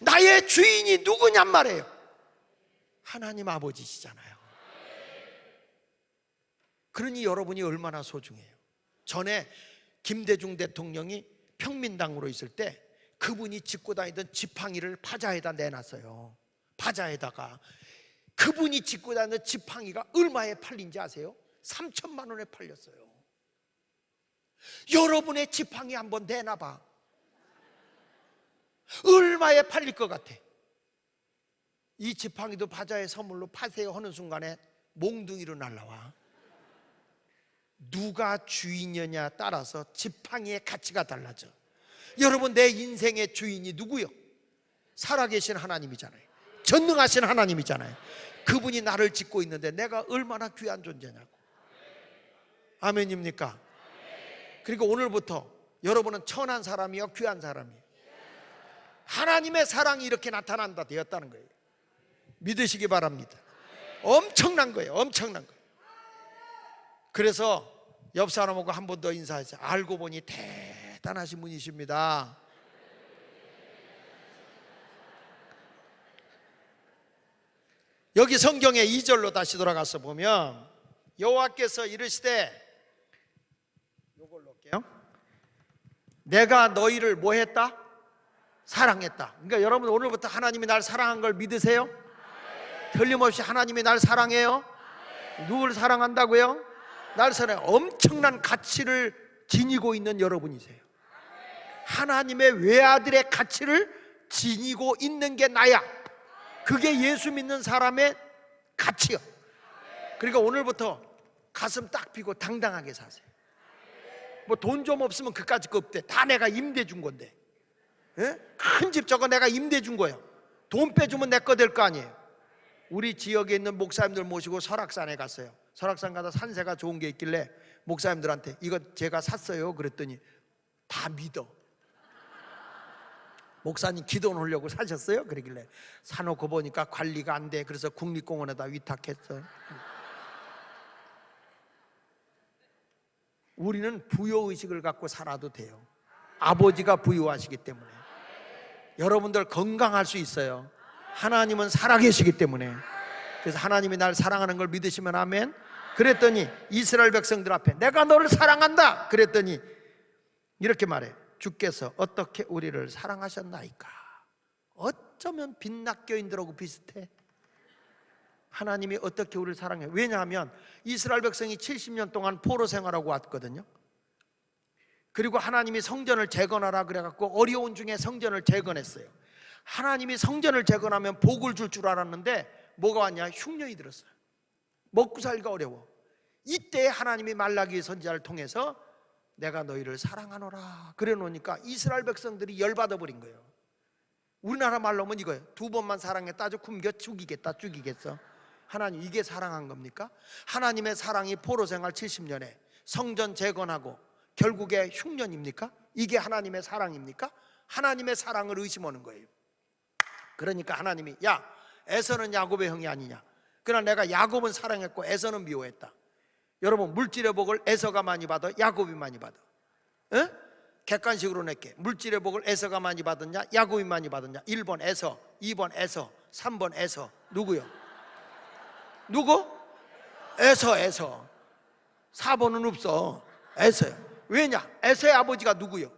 나의 주인이 누구냔 말이에요. 하나님 아버지시잖아요. 그러니 여러분이 얼마나 소중해요. 전에 김대중 대통령이 평민당으로 있을 때 그분이 짚고 다니던 지팡이를 바자에다 내놨어요. 바자에다가 그분이 짚고 다니던 지팡이가 얼마에 팔린지 아세요? 3천만 원에 팔렸어요. 여러분의 지팡이 한번 내놔봐. 얼마에 팔릴 것 같아? 이 지팡이도 바자의 선물로 파세요 하는 순간에 몽둥이로 날라와. 누가 주인이냐 따라서 지팡이의 가치가 달라져. 여러분, 내 인생의 주인이 누구요? 살아계신 하나님이잖아요. 전능하신 하나님이잖아요. 그분이 나를 짓고 있는데 내가 얼마나 귀한 존재냐고. 아멘입니까? 그리고 오늘부터 여러분은 천한 사람이요 귀한 사람이에요. 하나님의 사랑이 이렇게 나타난다 되었다는 거예요. 믿으시기 바랍니다. 엄청난 거예요. 엄청난 거예요. 그래서 옆 사람하고 한 번 더 인사하세요. 알고 보니 대단하신 분이십니다. 여기 성경에 2절로 다시 돌아가서 보면 여호와께서 이르시되, 요걸로 할게요. 내가 너희를 뭐 했다? 사랑했다. 그러니까 여러분 오늘부터 하나님이 날 사랑한 걸 믿으세요? 틀림없이 하나님이 날 사랑해요? 누굴 사랑한다고요? 날 사랑해. 엄청난 가치를 지니고 있는 여러분이세요. 하나님의 외아들의 가치를 지니고 있는 게 나야. 그게 예수 믿는 사람의 가치요. 그러니까 오늘부터 가슴 딱 펴고 당당하게 사세요. 뭐 돈 좀 없으면 그까짓 거 없대. 다 내가 임대 준 건데. 큰 집 저거 내가 임대 준 거예요. 돈 빼주면 내 거 될 거 아니에요. 우리 지역에 있는 목사님들 모시고 설악산에 갔어요. 설악산 가서 산세가 좋은 게 있길래 목사님들한테 이거 제가 샀어요 그랬더니 다 믿어. 목사님 기도 넣으려고 사셨어요? 그러길래 사놓고 보니까 관리가 안 돼. 그래서 국립공원에다 위탁했어요. 우리는 부여의식을 갖고 살아도 돼요. 아버지가 부여하시기 때문에. 여러분들 건강할 수 있어요. 하나님은 살아계시기 때문에. 그래서 하나님이 날 사랑하는 걸 믿으시면 아멘. 그랬더니 이스라엘 백성들 앞에 내가 너를 사랑한다 그랬더니 이렇게 말해. 주께서 어떻게 우리를 사랑하셨나이까. 어쩌면 빛낙교인들하고 비슷해. 하나님이 어떻게 우리를 사랑해. 왜냐하면 이스라엘 백성이 70년 동안 포로 생활하고 왔거든요. 그리고 하나님이 성전을 재건하라 그래갖고 어려운 중에 성전을 재건했어요. 하나님이 성전을 재건하면 복을 줄 줄 알았는데 뭐가 왔냐? 흉년이 들었어요. 먹고 살기가 어려워. 이때 하나님이 말라기 선지자를 통해서 내가 너희를 사랑하노라 그래 놓으니까 이스라엘 백성들이 열받아 버린 거예요. 우리나라 말로 하면 이거예요. 두 번만 사랑했다 아주 굶겨 죽이겠다. 죽이겠어. 하나님 이게 사랑한 겁니까? 하나님의 사랑이 포로 생활 70년에 성전 재건하고 결국에 흉년입니까? 이게 하나님의 사랑입니까? 하나님의 사랑을 의심하는 거예요. 그러니까 하나님이 야 에서는 야곱의 형이 아니냐. 그러나 내가 야곱은 사랑했고 에서는 미워했다. 여러분 물질의 복을 에서가 많이 받아 야곱이 많이 받아? 에? 객관식으로 낼게. 물질의 복을 에서가 많이 받았냐 야곱이 많이 받았냐? 1번 에서, 2번 에서, 3번 에서. 누구요? 누구? 에서. 4번은 없어. 에서요. 왜냐? 에서의 아버지가 누구요?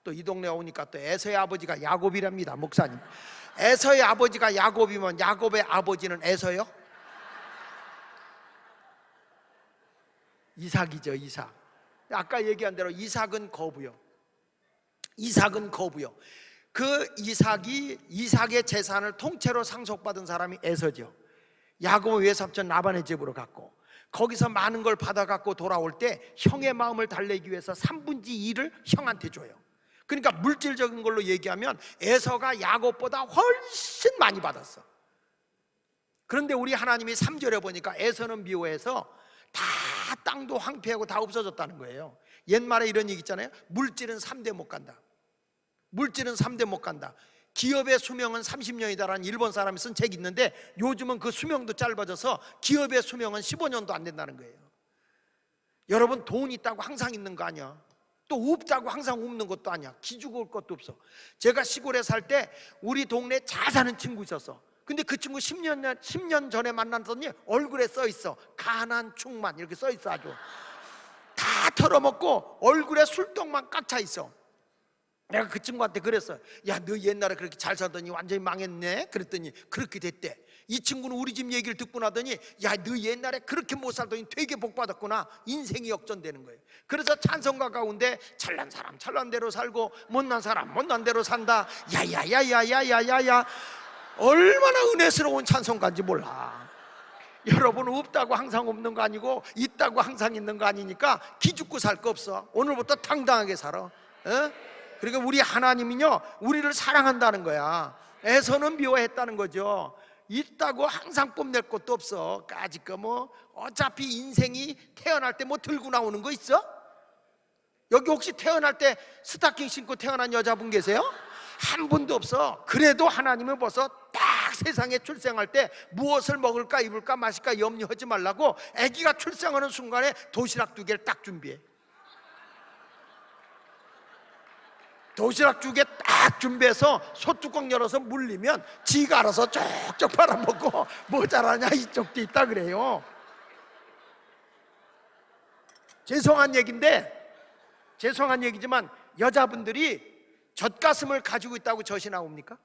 또 이 동네 오니까 또 에서의 아버지가 야곱이랍니다. 목사님. 에서의 아버지가 야곱이면 야곱의 아버지는 에서요? 이삭이죠. 이삭. 아까 얘기한 대로 이삭은 거부요. 이삭은 거부요. 그 이삭의 재산을 통째로 상속받은 사람이 에서죠. 야곱은 외삼촌 라반의 집으로 갔고 거기서 많은 걸 받아갖고 돌아올 때 형의 마음을 달래기 위해서 3분의 2를 형한테 줘요. 그러니까 물질적인 걸로 얘기하면 에서가 야곱보다 훨씬 많이 받았어. 그런데 우리 하나님이 3절에 보니까 에서는 미워해서 다 땅도 황폐하고 다 없어졌다는 거예요. 옛말에 이런 얘기 있잖아요. 물질은 3대 못 간다. 물질은 3대 못 간다. 기업의 수명은 30년이다라는 일본 사람이 쓴 책이 있는데 요즘은 그 수명도 짧아져서 기업의 수명은 15년도 안 된다는 거예요. 여러분 돈 있다고 항상 있는 거 아니야. 또 없다고 항상 없는 것도 아니야. 기죽을 것도 없어. 제가 시골에 살 때 우리 동네에 잘 사는 친구 있었어. 근데 그 친구 10년 전에 만났더니 얼굴에 써 있어. 가난 충만 이렇게 써 있어. 아주 다 털어먹고 얼굴에 술떡만 꽉 차 있어. 내가 그 친구한테 그랬어. 야, 너 옛날에 그렇게 잘 살더니 완전히 망했네. 그랬더니 그렇게 됐대. 이 친구는 우리 집 얘기를 듣고 나더니 야, 너 옛날에 그렇게 못 살더니 되게 복 받았구나. 인생이 역전되는 거예요. 그래서 찬송가 가운데 잘난 사람 잘난 대로 살고 못난 사람 못난 대로 산다. 야야야야야야야야. 얼마나 은혜스러운 찬송가인지 몰라. 여러분 없다고 항상 없는 거 아니고 있다고 항상 있는 거 아니니까 기죽고 살 거 없어. 오늘부터 당당하게 살아. 그러니까 우리 하나님은요 우리를 사랑한다는 거야. 에서는 미워했다는 거죠. 있다고 항상 뽐낼 것도 없어. 까짓 거 뭐 어차피 인생이 태어날 때 뭐 들고 나오는 거 있어? 여기 혹시 태어날 때 스타킹 신고 태어난 여자분 계세요? 한 분도 없어. 그래도 하나님은 벌써 딱 세상에 출생할 때 무엇을 먹을까 입을까 마실까 염려하지 말라고 아기가 출생하는 순간에 도시락 2개를 딱 준비해. 도시락 2개 딱 준비해서 소뚜껑 열어서 물리면 지가 알아서 쪽쪽 빨아먹고 모자라냐 이쪽도 있다 그래요. 죄송한 얘기지만 여자분들이 젖가슴을 가지고 있다고 젖이 나옵니까?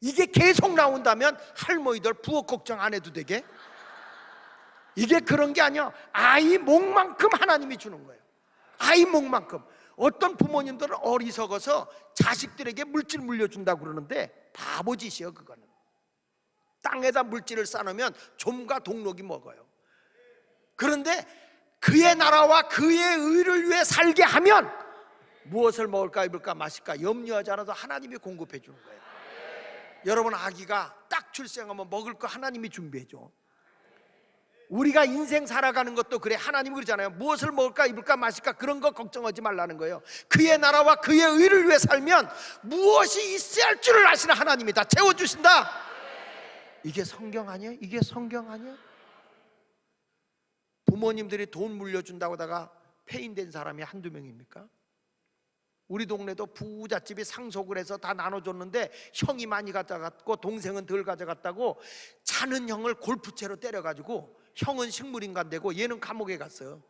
이게 계속 나온다면 할머니들 부엌 걱정 안 해도 되게? 이게 그런 게 아니야. 아이 목만큼 하나님이 주는 거예요. 아이 목만큼. 어떤 부모님들은 어리석어서 자식들에게 물질 물려준다고 그러는데 바보짓이에요. 그거는 땅에다 물질을 쌓으면 좀과 동록이 먹어요. 그런데 그의 나라와 그의 의를 위해 살게 하면 무엇을 먹을까 입을까 마실까 염려하지 않아도 하나님이 공급해 주는 거예요. 여러분 아기가 딱 출생하면 먹을 거 하나님이 준비해 줘. 우리가 인생 살아가는 것도 그래. 하나님이 그러잖아요. 무엇을 먹을까 입을까 마실까 그런 거 걱정하지 말라는 거예요. 그의 나라와 그의 의를 위해 살면 무엇이 있어야 할 줄을 아시는 하나님이 다 채워주신다. 이게 성경 아니에요? 이게 성경 아니에요? 부모님들이 돈 물려준다고 하다가 폐인된 사람이 한두 명입니까? 우리 동네도 부잣집이 상속을 해서 다 나눠줬는데 형이 많이 가져갔고 동생은 덜 가져갔다고 자는 형을 골프채로 때려가지고 형은 식물인간 되고 얘는 감옥에 갔어요.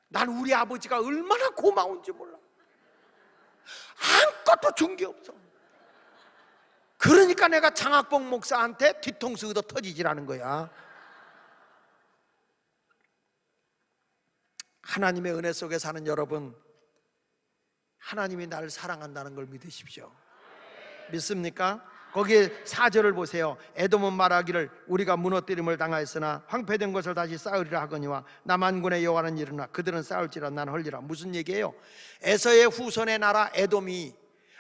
난 우리 아버지가 얼마나 고마운지 몰라. 아무것도 준 게 없어. 그러니까 내가 장학봉 목사한테 뒤통수 얻어 터지지라는 거야. 하나님의 은혜 속에 사는 여러분, 하나님이 나를 사랑한다는 걸 믿으십시오. 믿습니까? 거기에 4절을 보세요. 에돔은 말하기를 우리가 무너뜨림을 당하였으나 황폐된 것을 다시 쌓으리라 하거니와 남한군의 여호와는 이르나 그들은 쌓을지라 난 헐리라. 무슨 얘기예요? 에서의 후손의 나라 에돔이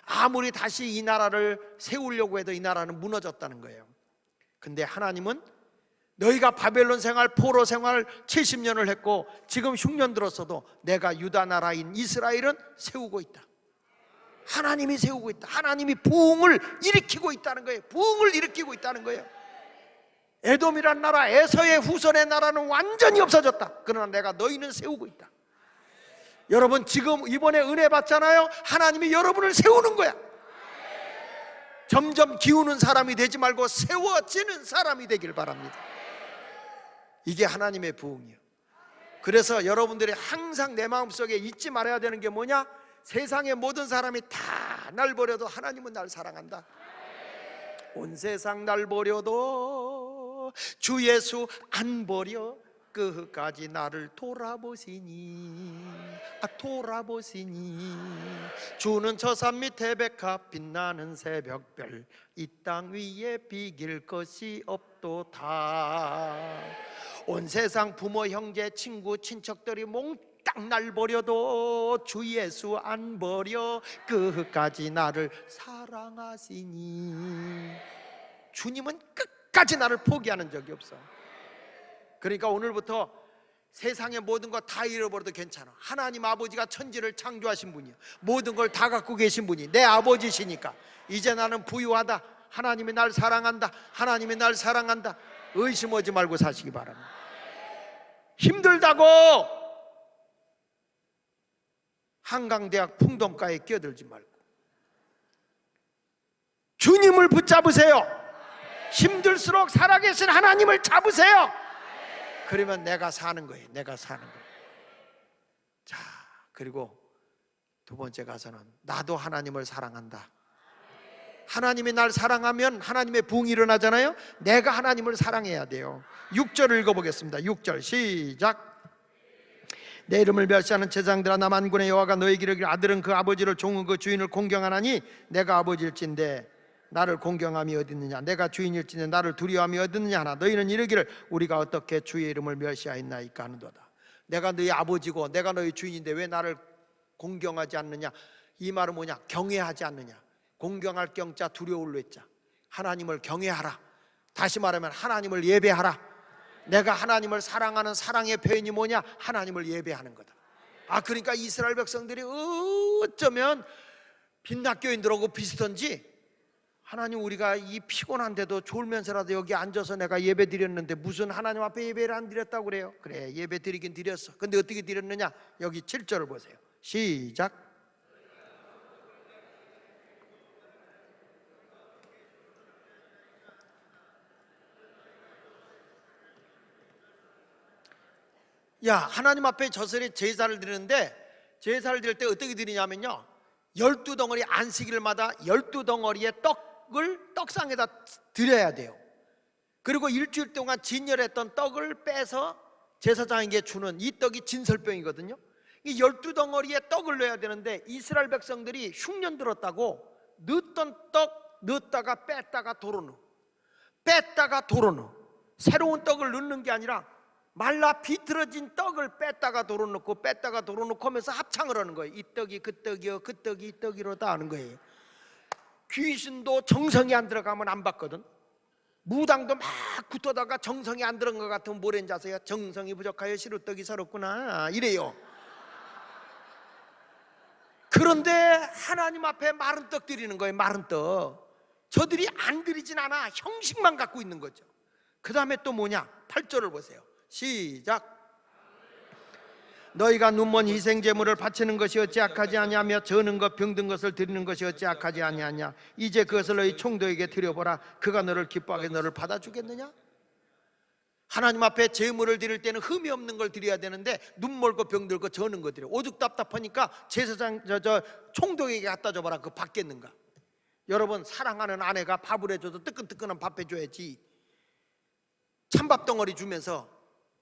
아무리 다시 이 나라를 세우려고 해도 이 나라는 무너졌다는 거예요. 근데 하나님은 너희가 바벨론 생활, 포로 생활 70년을 했고 지금 흉년 들었어도 내가 유다 나라인 이스라엘은 세우고 있다. 하나님이 세우고 있다. 하나님이 부흥을 일으키고 있다는 거예요. 부흥을 일으키고 있다는 거예요. 에돔이란 나라, 에서의 후손의 나라는 완전히 없어졌다. 그러나 내가 너희는 세우고 있다. 여러분 지금 이번에 은혜 받잖아요. 하나님이 여러분을 세우는 거야. 점점 기우는 사람이 되지 말고 세워지는 사람이 되길 바랍니다. 이게 하나님의 부흥이에요. 그래서 여러분들이 항상 내 마음속에 잊지 말아야 되는 게 뭐냐? 세상의 모든 사람이 다 날 버려도 하나님은 날 사랑한다. 온 세상 날 버려도 주 예수 안 버려 끝까지 나를 돌아보시니 돌아보시니 주는 저 산 밑에 백합 빛나는 새벽별 이 땅 위에 비길 것이 없도다. 온 세상 부모 형제 친구 친척들이 몽땅 날 버려도 주 예수 안 버려 끝까지 나를 사랑하시니 주님은 끝까지 나를 포기하는 적이 없어. 그러니까 오늘부터 세상의 모든 거 다 잃어버려도 괜찮아. 하나님 아버지가 천지를 창조하신 분이야. 모든 걸 다 갖고 계신 분이 내 아버지시니까 이제 나는 부유하다. 하나님이 날 사랑한다. 하나님이 날 사랑한다. 의심하지 말고 사시기 바랍니다. 힘들다고 한강대학 풍동가에 끼어들지 말고 주님을 붙잡으세요. 힘들수록 살아계신 하나님을 잡으세요. 그러면 내가 사는 거예요. 내가 사는 거예요. 자, 그리고 두 번째 가서는 나도 하나님을 사랑한다. 하나님이 날 사랑하면 하나님의 부흥이 일어나잖아요. 내가 하나님을 사랑해야 돼요. 6절 읽어보겠습니다. 6절 시작. 내 이름을 멸시하는 제사장들아 나 만군의 여호와가 너희에게 이르기를 아들은 그 아버지를 종은 그 주인을 공경하나니 내가 아버지일진데 나를 공경함이 어딨느냐? 내가 주인일진데 나를 두려워함이 어딨느냐 하나 너희는 이르기를 우리가 어떻게 주의 이름을 멸시하였나이까 하는도다. 내가 너희 아버지고 내가 너희 주인인데 왜 나를 공경하지 않느냐? 이 말은 뭐냐? 경외하지 않느냐? 공경할 경자 두려울 외자. 하나님을 경외하라. 다시 말하면 하나님을 예배하라. 내가 하나님을 사랑하는 사랑의 표현이 뭐냐? 하나님을 예배하는 거다. 그러니까 이스라엘 백성들이 어쩌면 빛나 교인들하고 비슷한지, 하나님 우리가 이 피곤한데도 졸면서라도 여기 앉아서 내가 예배 드렸는데 무슨 하나님 앞에 예배를 안 드렸다고 그래요? 그래, 예배 드리긴 드렸어. 근데 어떻게 드렸느냐? 여기 7절을 보세요. 시작. 야, 하나님 앞에 저슬에 제사를 드리는데, 제사를 드릴 때 어떻게 드리냐면요, 12덩어리 안식일마다 12덩어리의 떡을 떡상에다 드려야 돼요. 그리고 일주일 동안 진열했던 떡을 빼서 제사장에게 주는 이 떡이 진설병이거든요. 이 12덩어리의 떡을 넣어야 되는데, 이스라엘 백성들이 흉년 들었다고 넣었던 떡 넣었다가 뺐다가 도로 넣어, 뺐다가 도로 넣어. 새로운 떡을 넣는 게 아니라 말라 비틀어진 떡을 뺐다가 도로 넣고 뺐다가 도로 넣고 하면서 합창을 하는 거예요. 이 떡이 그 떡이요, 그 떡이 이 떡이로다 하는 거예요. 귀신도 정성이 안 들어가면 안 받거든. 무당도 막 굳어다가 정성이 안 들어간 것 같으면 뭐랬는지 아세요? 정성이 부족하여 시루떡이 서럽구나 이래요. 그런데 하나님 앞에 마른 떡 드리는 거예요. 마른 떡. 저들이 안 드리진 않아. 형식만 갖고 있는 거죠. 그 다음에 또 뭐냐? 8절을 보세요. 시작. 너희가 눈먼 희생제물을 바치는 것이 어찌 악하지 아니하며 저는 것 병든 것을 드리는 것이 어찌 악하지 아니하냐. 이제 그것을 너희 총독에게 드려보라. 그가 너를 기뻐하게 너를 받아주겠느냐. 하나님 앞에 제물을 드릴 때는 흠이 없는 걸 드려야 되는데 눈멀고 병들고 저는 거 드려. 오죽 답답하니까 제사장 총독에게 갖다 줘봐라. 그거 받겠는가. 여러분, 사랑하는 아내가 밥을 해줘도 뜨끈뜨끈한 밥 해줘야지. 찬밥 덩어리 주면서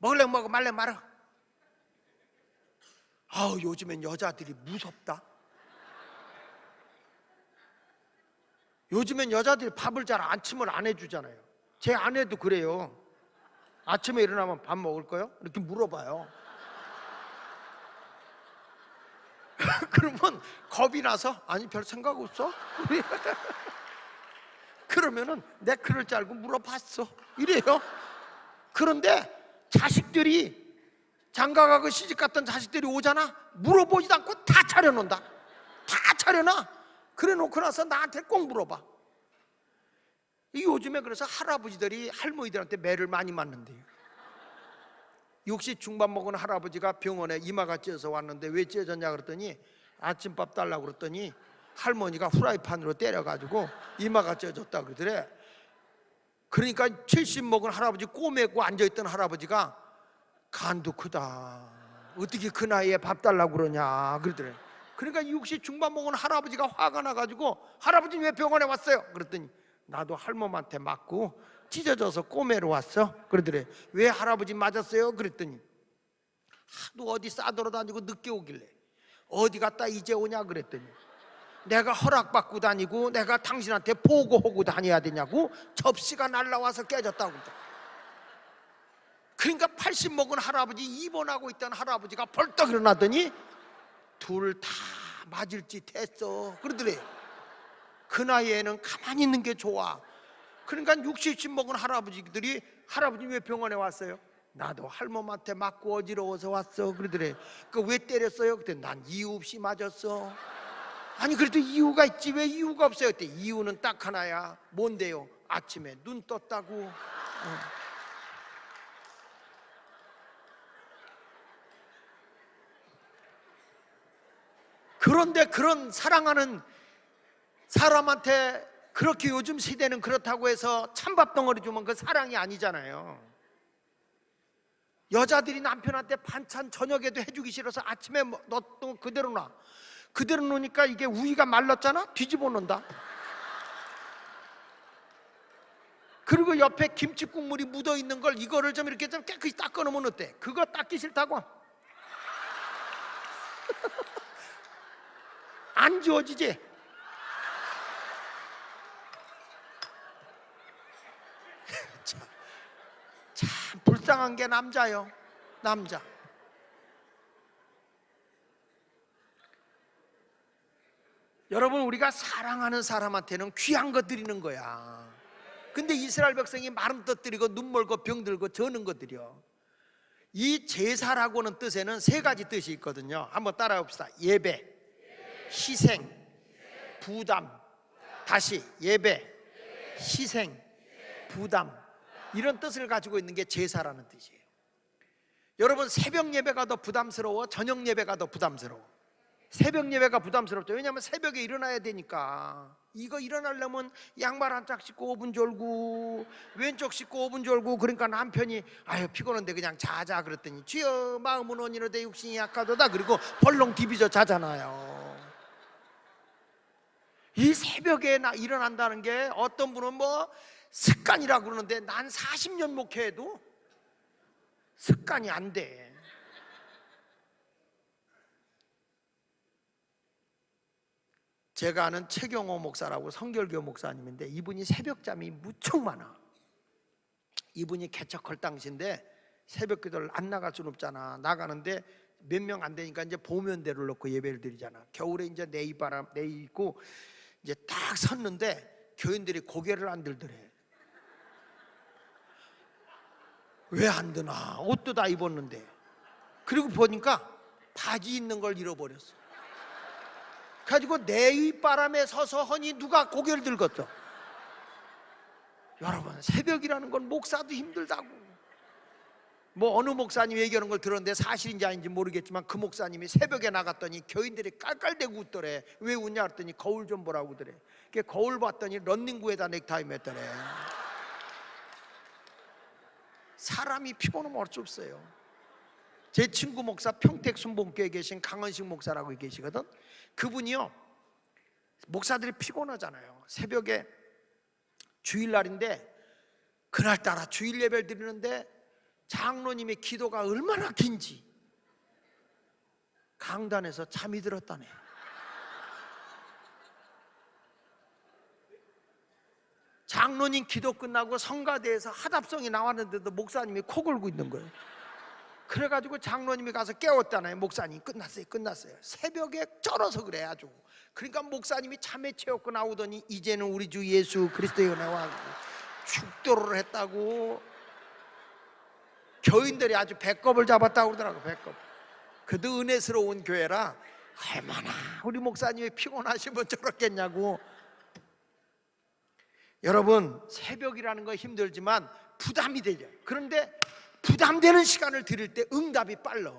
먹을래 먹어 말래 말어. 아우, 요즘엔 여자들이 무섭다. 요즘엔 여자들이 밥을 잘 아침을 안 해주잖아요. 제 아내도 그래요. 아침에 일어나면 밥 먹을 거요? 이렇게 물어봐요. 그러면 겁이 나서 아니 별 생각 없어? 그러면은 내 그럴 줄 알고 물어봤어 이래요. 그런데 자식들이 장가가고 시집갔던 자식들이 오잖아. 물어보지도 않고 다 차려놓는다. 다 차려놔. 그래 놓고 나서 나한테 꼭 물어봐. 이 요즘에 그래서 할아버지들이 할머니들한테 매를 많이 맞는데요. 60 중반 먹은 할아버지가 병원에 이마가 찢어서 왔는데 왜 찢어졌냐 그랬더니 아침밥 달라고 그랬더니 할머니가 후라이팬으로 때려가지고 이마가 찢어졌다 그러더래. 그러니까 70 먹은 할아버지 꼬매고 앉아있던 할아버지가 간도 크다. 어떻게 그 나이에 밥 달라고 그러냐 그러더래. 그러니까 60 중반 먹은 할아버지가 화가 나가지고 할아버지 왜 병원에 왔어요? 그랬더니 나도 할멈한테 맞고 찢어져서 꼬매러 왔어 그러더래. 왜 할아버지 맞았어요? 그랬더니 하도 어디 싸돌아다니고 늦게 오길래 어디 갔다 이제 오냐 그랬더니 내가 허락받고 다니고 내가 당신한테 보고하고 다녀야 되냐고 접시가 날라와서 깨졌다고. 그러니까 80 먹은 할아버지, 입원하고 있던 할아버지가 벌떡 일어나더니 둘 다 맞을 짓 했어 그러더래. 그 나이에는 가만히 있는 게 좋아. 그러니까 60씩 먹은 할아버지들이 할아버지 왜 병원에 왔어요? 나도 할멈한테 맞고 어지러워서 왔어 그러더래. 그 왜 때렸어요? 그때 난 이유 없이 맞았어. 아니 그래도 이유가 있지 왜 이유가 없어요? 그때 이유는 딱 하나야. 뭔데요? 아침에 눈 떴다고. 그런데 그런 사랑하는 사람한테 그렇게 요즘 시대는 그렇다고 해서 찬밥 덩어리 주면 그 사랑이 아니잖아요. 여자들이 남편한테 반찬 저녁에도 해주기 싫어서 아침에 넣었던 그대로 놔. 그대로 놓으니까 이게 우유가 말랐잖아? 뒤집어 놓는다. 그리고 옆에 김치 국물이 묻어 있는 걸 이거를 좀 이렇게 좀 깨끗이 닦아 놓으면 어때? 그거 닦기 싫다고? 안 지워지지? 참 불쌍한 게 남자요. 남자. 여러분, 우리가 사랑하는 사람한테는 귀한 거 드리는 거야. 근데 이스라엘 백성이 마른 떡 드리고 눈 멀고 병 들고 저는 거 드려. 이 제사라고는 뜻에는 세 가지 뜻이 있거든요. 한번 따라해 봅시다. 예배, 희생, 부담. 다시 예배, 희생, 부담, 이런 뜻을 가지고 있는 게 제사라는 뜻이에요. 여러분, 새벽 예배가 더 부담스러워? 저녁 예배가 더 부담스러워? 새벽 예배가 부담스럽죠. 왜냐하면 새벽에 일어나야 되니까. 이거 일어나려면 양말 한 짝 씻고 5분 졸고 왼쪽 씻고 5분 졸고, 그러니까 남편이 아유 피곤한데 그냥 자자 그랬더니 주여 마음은 온이로되 육신이 약하도다, 그리고 벌렁 디비져 자잖아요. 이 새벽에 일어난다는 게 어떤 분은 뭐 습관이라고 그러는데, 난 40년 목회해도 습관이 안 돼. 제가 아는 최경호 목사라고 성결교 목사님인데, 이분이 새벽잠이 무척 많아. 이분이 개척할 당시인데 새벽 기도를 안 나갈 수는 없잖아. 나가는데 몇 명 안 되니까 이제 보면대를 놓고 예배를 드리잖아. 겨울에 이제 내입바람 있고 이제 딱 섰는데 교인들이 고개를 안 들더래. 왜 안 드나? 옷도 다 입었는데. 그리고 보니까 바지 있는 걸 잃어버렸어. 가지고 내윗바람에 서서 허니 누가 고개를 들겠어? 여러분, 새벽이라는 건 목사도 힘들다고. 뭐 어느 목사님이 얘기하는 걸 들었는데 사실인지 아닌지 모르겠지만, 그 목사님이 새벽에 나갔더니 교인들이 깔깔대고 웃더래. 왜 웃냐 했더니 거울 좀 보라고 그래. 거울 봤더니 런닝구에다 넥타이 맸더래. 사람이 피곤하면 어쩔 수 없어요. 제 친구 목사, 평택 순복교에 계신 강원식 목사라고 계시거든. 그분이요, 목사들이 피곤하잖아요. 새벽에 주일날인데 그날따라 주일 예배를 드리는데 장로님의 기도가 얼마나 긴지 강단에서 잠이 들었다네. 장로님 기도 끝나고 성가대에서 하답성이 나왔는데도 목사님이 코 골고 있는 거예요. 그래가지고 장로님이 가서 깨웠잖아요. 목사님 끝났어요. 새벽에 쩔어서 그래 아주. 그러니까 목사님이 참회 채웠고 나오더니 이제는 우리 주 예수 그리스도의 은혜와 축도를 했다고 교인들이 아주 배꼽을 잡았다고 그러더라고. 배꼽. 그도 은혜스러운 교회라 얼마나 우리 목사님이 피곤하시면 저렇겠냐고. 여러분, 새벽이라는 거 힘들지만 부담이 되죠. 그런데 부담되는 시간을 드릴 때 응답이 빨라.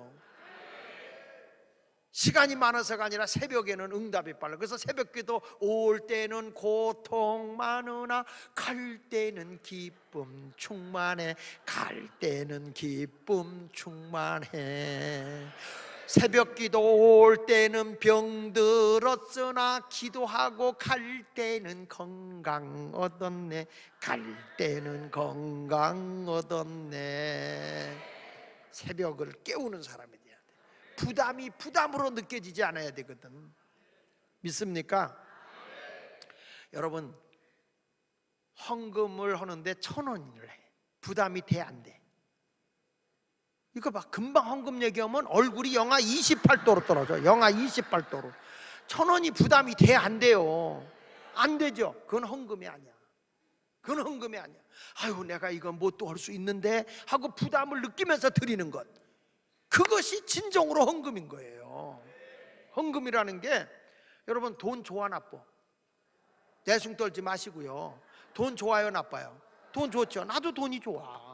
시간이 많아서가 아니라 새벽에는 응답이 빨라. 그래서 새벽기도 올 때는 고통 많으나 갈 때는 기쁨 충만해. 갈 때는 기쁨 충만해. 새벽기도 올 때는 병들었으나 기도하고 갈 때는 건강 얻었네. 갈 때는 건강 얻었네. 새벽을 깨우는 사람이 돼야 돼. 부담이 부담으로 느껴지지 않아야 되거든. 믿습니까? 여러분, 헌금을 하는데 1,000원을 해. 부담이 돼 안 돼? 이거 봐, 금방 헌금 얘기하면 얼굴이 영하 28도로 떨어져. 영하 28도로. 1,000원이 부담이 돼 안 돼요? 안 되죠. 그건 헌금이 아니야. 그건 헌금이 아니야. 아유, 내가 이건 뭐 또 할 수 있는데 하고 부담을 느끼면서 드리는 것, 그것이 진정으로 헌금인 거예요. 헌금이라는 게, 여러분, 돈 좋아 나빠? 대충 떨지 마시고요. 돈 좋아요 나빠요? 돈 좋죠. 나도 돈이 좋아.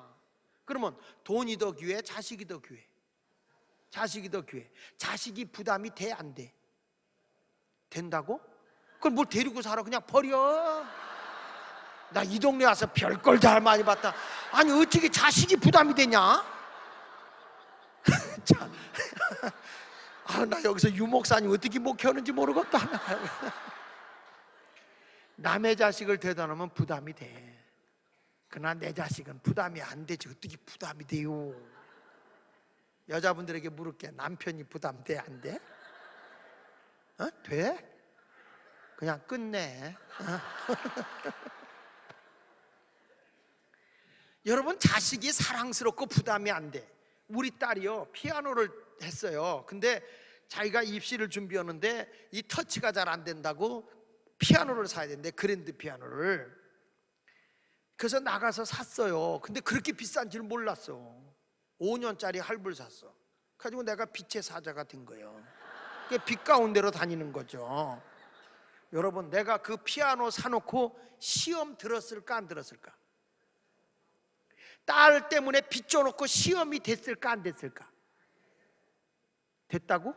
그러면 돈이 더 귀해? 자식이 더 귀해? 자식이 더 귀해. 자식이 부담이 돼 안 돼? 된다고? 그걸 뭘 데리고 살아? 그냥 버려. 나 이 동네 와서 별걸 잘 많이 봤다. 아니 어떻게 자식이 부담이 되냐? 자, 나 여기서 유 목사님 어떻게 목회하는지 모르겠다. 남의 자식을 대단하면 부담이 돼. 그러나 내 자식은 부담이 안 되지. 어떻게 부담이 돼요? 여자분들에게 물을게. 남편이 부담돼 안 돼? 돼? 그냥 끝내. 여러분, 자식이 사랑스럽고 부담이 안 돼. 우리 딸이요, 피아노를 했어요. 근데 자기가 입시를 준비하는데 이 터치가 잘 안 된다고 피아노를 사야 되는데, 그랜드 피아노를. 그래서 나가서 샀어요. 근데 그렇게 비싼 줄 몰랐어. 5년짜리 할부를 샀어. 가지고 내가 빛의 사자가 된 거예요. 빚 가운데로 다니는 거죠. 여러분, 내가 그 피아노 사놓고 시험 들었을까 안 들었을까? 딸 때문에 빚져놓고 시험이 됐을까 안 됐을까? 됐다고?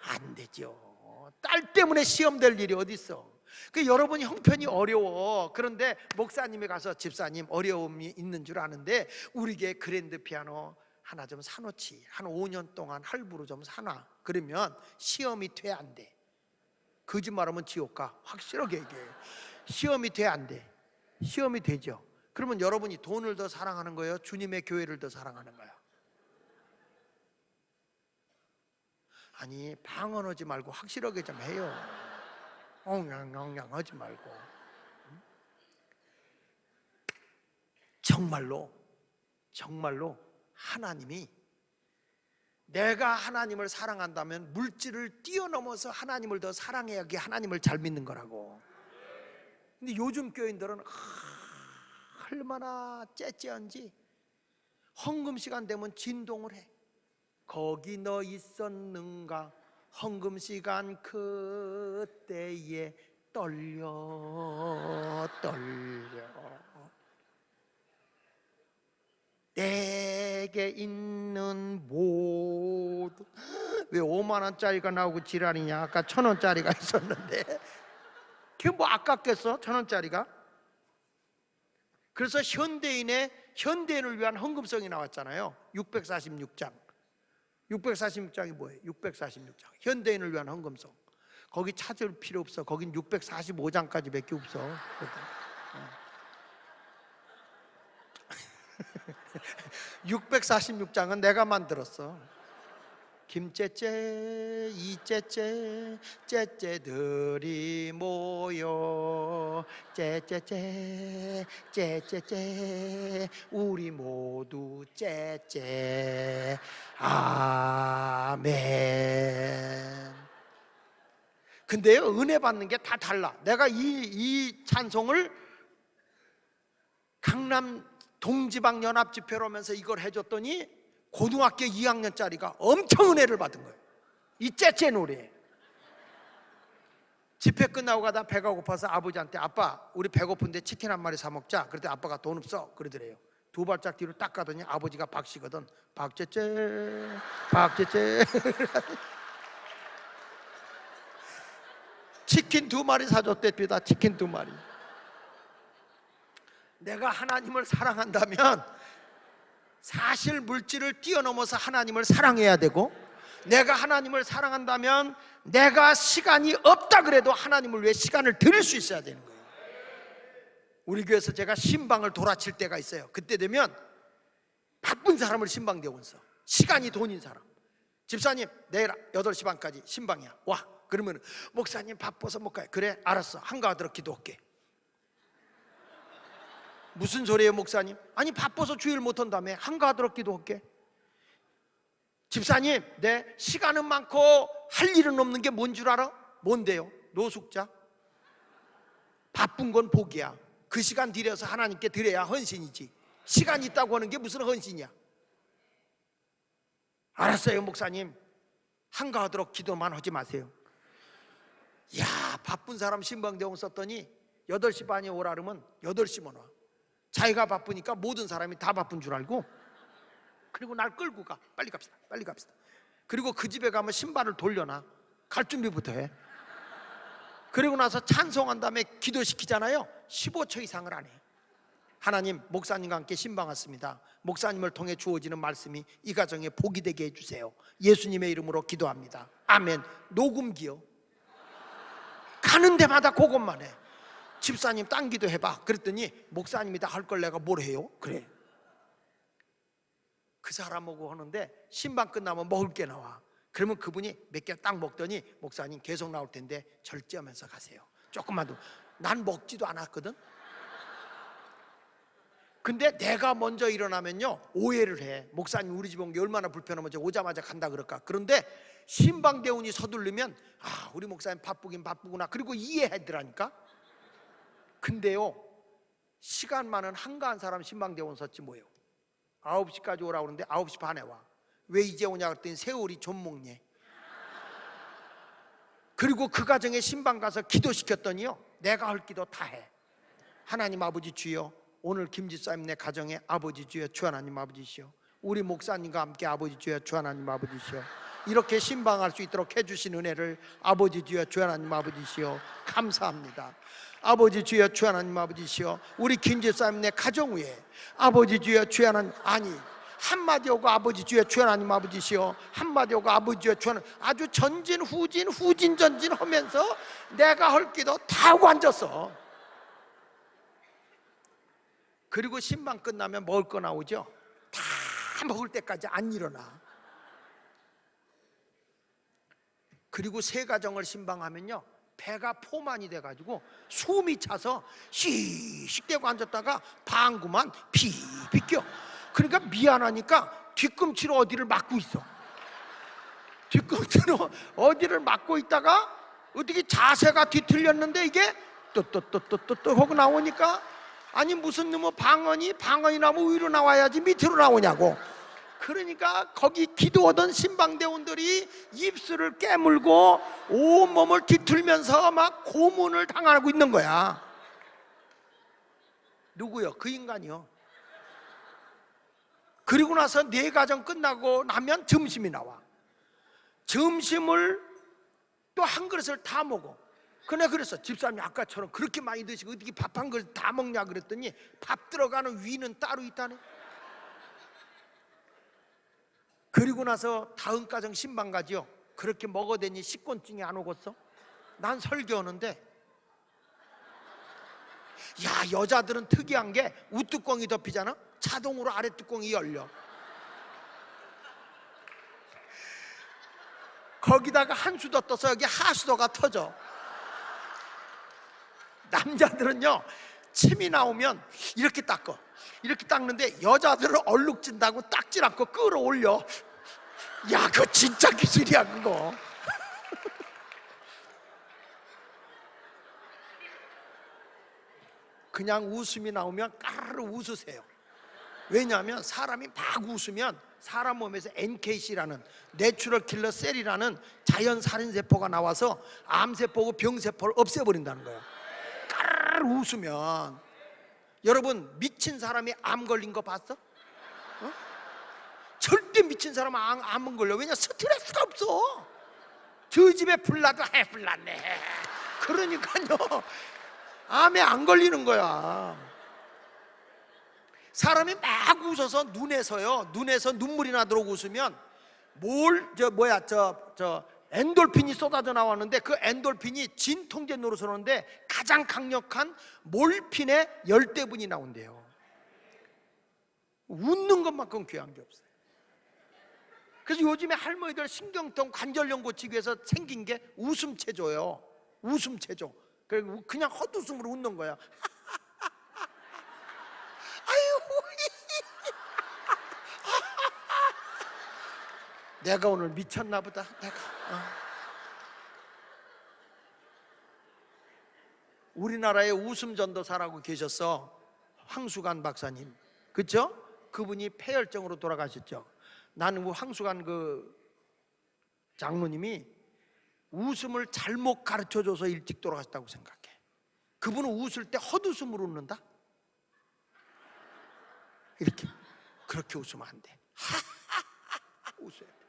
안 되죠. 딸 때문에 시험 될 일이 어디 있어? 그 여러분 형편이 어려워. 그런데 목사님이 가서 집사님 어려움이 있는 줄 아는데 우리 게 그랜드 피아노 하나 좀 사놓지. 한 5년 동안 할부로 좀 사놔. 그러면 시험이 돼 안 돼? 거짓말하면 지옥 가. 확실하게 얘기해. 시험이 돼 안 돼? 시험이 되죠. 그러면 여러분이 돈을 더 사랑하는 거예요? 주님의 교회를 더 사랑하는 거예요? 아니, 방언하지 말고 확실하게 좀 해요. 엉냥엉냥 하지 말고. 정말로 하나님이, 내가 하나님을 사랑한다면 물질을 뛰어넘어서 하나님을 더 사랑해야 하나님을 잘 믿는 거라고. 근데 요즘 교인들은 얼마나 째째한지 헌금 시간 되면 진동을 해. 거기 너 있었는가? 헌금 시간 그때에 떨려 내게 있는 모든, 왜 5만 원짜리가 나오고 지랄이냐? 아까 1,000원짜리가 있었는데 그게 뭐 아깝겠어? 1,000원짜리가. 그래서 현대인을 위한 헌금성이 나왔잖아요. 646장. 646장이 뭐예요? 646장. 현대인을 위한 헌금성. 거기 찾을 필요 없어. 거긴 645장까지 밖에 없어. 646장은 내가 만들었어. 김째째 이째째 째째들이 모여 째째째 째째째 우리 모두 째째 아멘. 근데요, 은혜 받는 게 다 달라. 내가 이 찬송을 강남 동지방연합집회로 오면서 이걸 해줬더니 고등학교 2학년짜리가 엄청 은혜를 받은 거예요. 이 째째 노래. 집회 끝나고 가다 배가 고파서 아버지한테 아빠 우리 배고픈데 치킨 한 마리 사 먹자. 그랬더니 아빠가 돈 없어 그러더래요. 두 발짝 뒤로 딱 가더니 아버지가 박씨거든. 박째째 박째째 치킨 2마리 사줬대피다. 치킨 2마리. 내가 하나님을 사랑한다면 사실 물질을 뛰어넘어서 하나님을 사랑해야 되고, 내가 하나님을 사랑한다면 내가 시간이 없다 그래도 하나님을 위해 시간을 드릴 수 있어야 되는 거예요. 우리 교회에서 제가 신방을 돌아칠 때가 있어요. 그때 되면 바쁜 사람을 신방대고 있어. 시간이 돈인 사람. 집사님 내일 8시 반까지 신방이야 와. 그러면 목사님 바빠서 못 가요. 그래 알았어, 한가하도록 기도할게. 무슨 소리예요 목사님? 아니 바빠서 주일 못한다며. 한가하도록 기도할게. 집사님 내 시간은 많고 할 일은 없는 게 뭔 줄 알아? 뭔데요? 노숙자. 바쁜 건 복이야. 그 시간 들여서 하나님께 드려야 헌신이지. 시간 있다고 하는 게 무슨 헌신이야? 알았어요 목사님, 한가하도록 기도만 하지 마세요. 야, 바쁜 사람 신방대원 썼더니 8시 반에 오라 그러면 8시만 와. 자기가 바쁘니까 모든 사람이 다 바쁜 줄 알고, 그리고 날 끌고 가. 빨리 갑시다 빨리 갑시다. 그리고 그 집에 가면 신발을 돌려놔. 갈 준비부터 해. 그리고 나서 찬송한 다음에 기도시키잖아요. 15초 이상을 안 해. 하나님 목사님과 함께 신방 왔습니다. 목사님을 통해 주어지는 말씀이 이 가정에 복이 되게 해주세요. 예수님의 이름으로 기도합니다. 아멘. 녹음기요. 가는 데마다 그것만 해. 집사님 딴 기도 해봐. 그랬더니 목사님이 다 할 걸 내가 뭘 해요? 그래. 그 사람하고 하는데 신방 끝나면 먹을 게 나와. 그러면 그분이 몇 개 딱 먹더니 목사님 계속 나올 텐데 절제하면서 가세요. 조금만 더. 난 먹지도 않았거든. 근데 내가 먼저 일어나면요 오해를 해. 목사님 우리 집 온 게 얼마나 불편하면 오자마자 간다 그럴까. 그런데 신방대원이 서둘르면 아 우리 목사님 바쁘긴 바쁘구나. 그리고 이해하더라니까. 근데요 시간 많은 한가한 사람 신방대원 섰지 뭐예요. 9시까지 오라고 그러는데 9시 반에 와. 왜 이제 오냐 그랬더니 세월이 좀 먹네. 그리고 그 가정에 신방 가서 기도시켰더니요, 내가 할 기도 다 해. 하나님 아버지 주여, 오늘 김집사님네 가정에 아버지 주여 주 하나님 아버지시여, 우리 목사님과 함께 아버지 주여 주 하나님 아버지시여, 이렇게 신방할 수 있도록 해주신 은혜를 아버지 주여 주 하나님 아버지시여 감사합니다. 아버지 주여 주 하나님 아버지시여, 우리 김집사님네 가정 위에 아버지 주여 주 하나님, 아니 한마디 오고 아버지 주여 주 하나님 아버지시여, 한마디 오고 아버지 주여 주 하나님, 아주 전진 후진 후진 전진 하면서 내가 할 기도 다 하고 앉았어. 그리고 신방 끝나면 먹을 거 나오죠. 다 먹을 때까지 안 일어나. 그리고 세 가정을 신방하면요, 배가 포만이 돼가지고 숨이 차서 씩씩대고 앉았다가 방구만 피피 껴. 그러니까 미안하니까 뒤꿈치로 어디를 막고 있어. 뒤꿈치로 어디를 막고 있다가 어떻게 자세가 뒤틀렸는데 이게 또또또또또 하고 나오니까, 아니 무슨 놈의 방언이 나면 위로 나와야지 밑으로 나오냐고. 그러니까 거기 기도하던 신방대원들이 입술을 깨물고 온몸을 뒤틀면서 막 고문을 당하고 있는 거야. 누구요? 그 인간이요. 그리고 나서 네 가정 끝나고 나면 점심이 나와. 점심을 또 한 그릇을 다 먹어. 그래, 그래서 집사람이 아까처럼 그렇게 많이 드시고 어떻게 밥 한 그릇 다 먹냐 그랬더니, 밥 들어가는 위는 따로 있다네. 그리고 나서 다음 가정 신방 가지요. 그렇게 먹어대니 식곤증이 안 오겠어? 난 설교하는데, 야, 여자들은 특이한 게 우뚜껑이 덮이잖아? 자동으로 아래 뚜껑이 열려. 거기다가 한수도 떠서 여기 하수도가 터져. 남자들은요, 침이 나오면 이렇게 닦어. 이렇게 닦는데 여자들은 얼룩진다고 닦질 않고 끌어올려. 야, 그거 진짜 기술이야 그거. 그냥 웃음이 나오면 까르르 웃으세요. 왜냐하면 사람이 막 웃으면 사람 몸에서 NKC라는 내추럴 킬러 셀이라는 자연 살인세포가 나와서 암세포고 병세포를 없애버린다는 거예요. 까르르 웃으면. 여러분, 미친 사람이 암 걸린 거 봤어? 어? 절대 미친 사람은 암은 걸려. 왜냐? 스트레스가 없어. 저 집에 불나도 불났네. 그러니까요, 암에 안 걸리는 거야. 사람이 막 웃어서 눈에서 눈물이 나도록 웃으면 엔돌핀이 쏟아져 나왔는데, 그 엔돌핀이 진통제 노릇을 하는데 가장 강력한 몰핀의 10대분이 나온대요. 웃는 것만큼 귀한 게 없어요. 그래서 요즘에 할머니들 신경통 관절염 고치기 위해서 생긴 게 웃음체조예요. 웃음체조. 그냥 헛웃음으로 웃는 거야. 내가 오늘 미쳤나 보다. 우리나라에 웃음 전도사라고 계셨어. 황수관 박사님. 그렇죠? 그분이 폐혈증으로 돌아가셨죠. 나는 황수관 그 장로님이 웃음을 잘못 가르쳐줘서 일찍 돌아가셨다고 생각해. 그분은 웃을 때 헛웃음으로 웃는다. 이렇게. 그렇게 웃으면 안 돼. 웃어야 돼.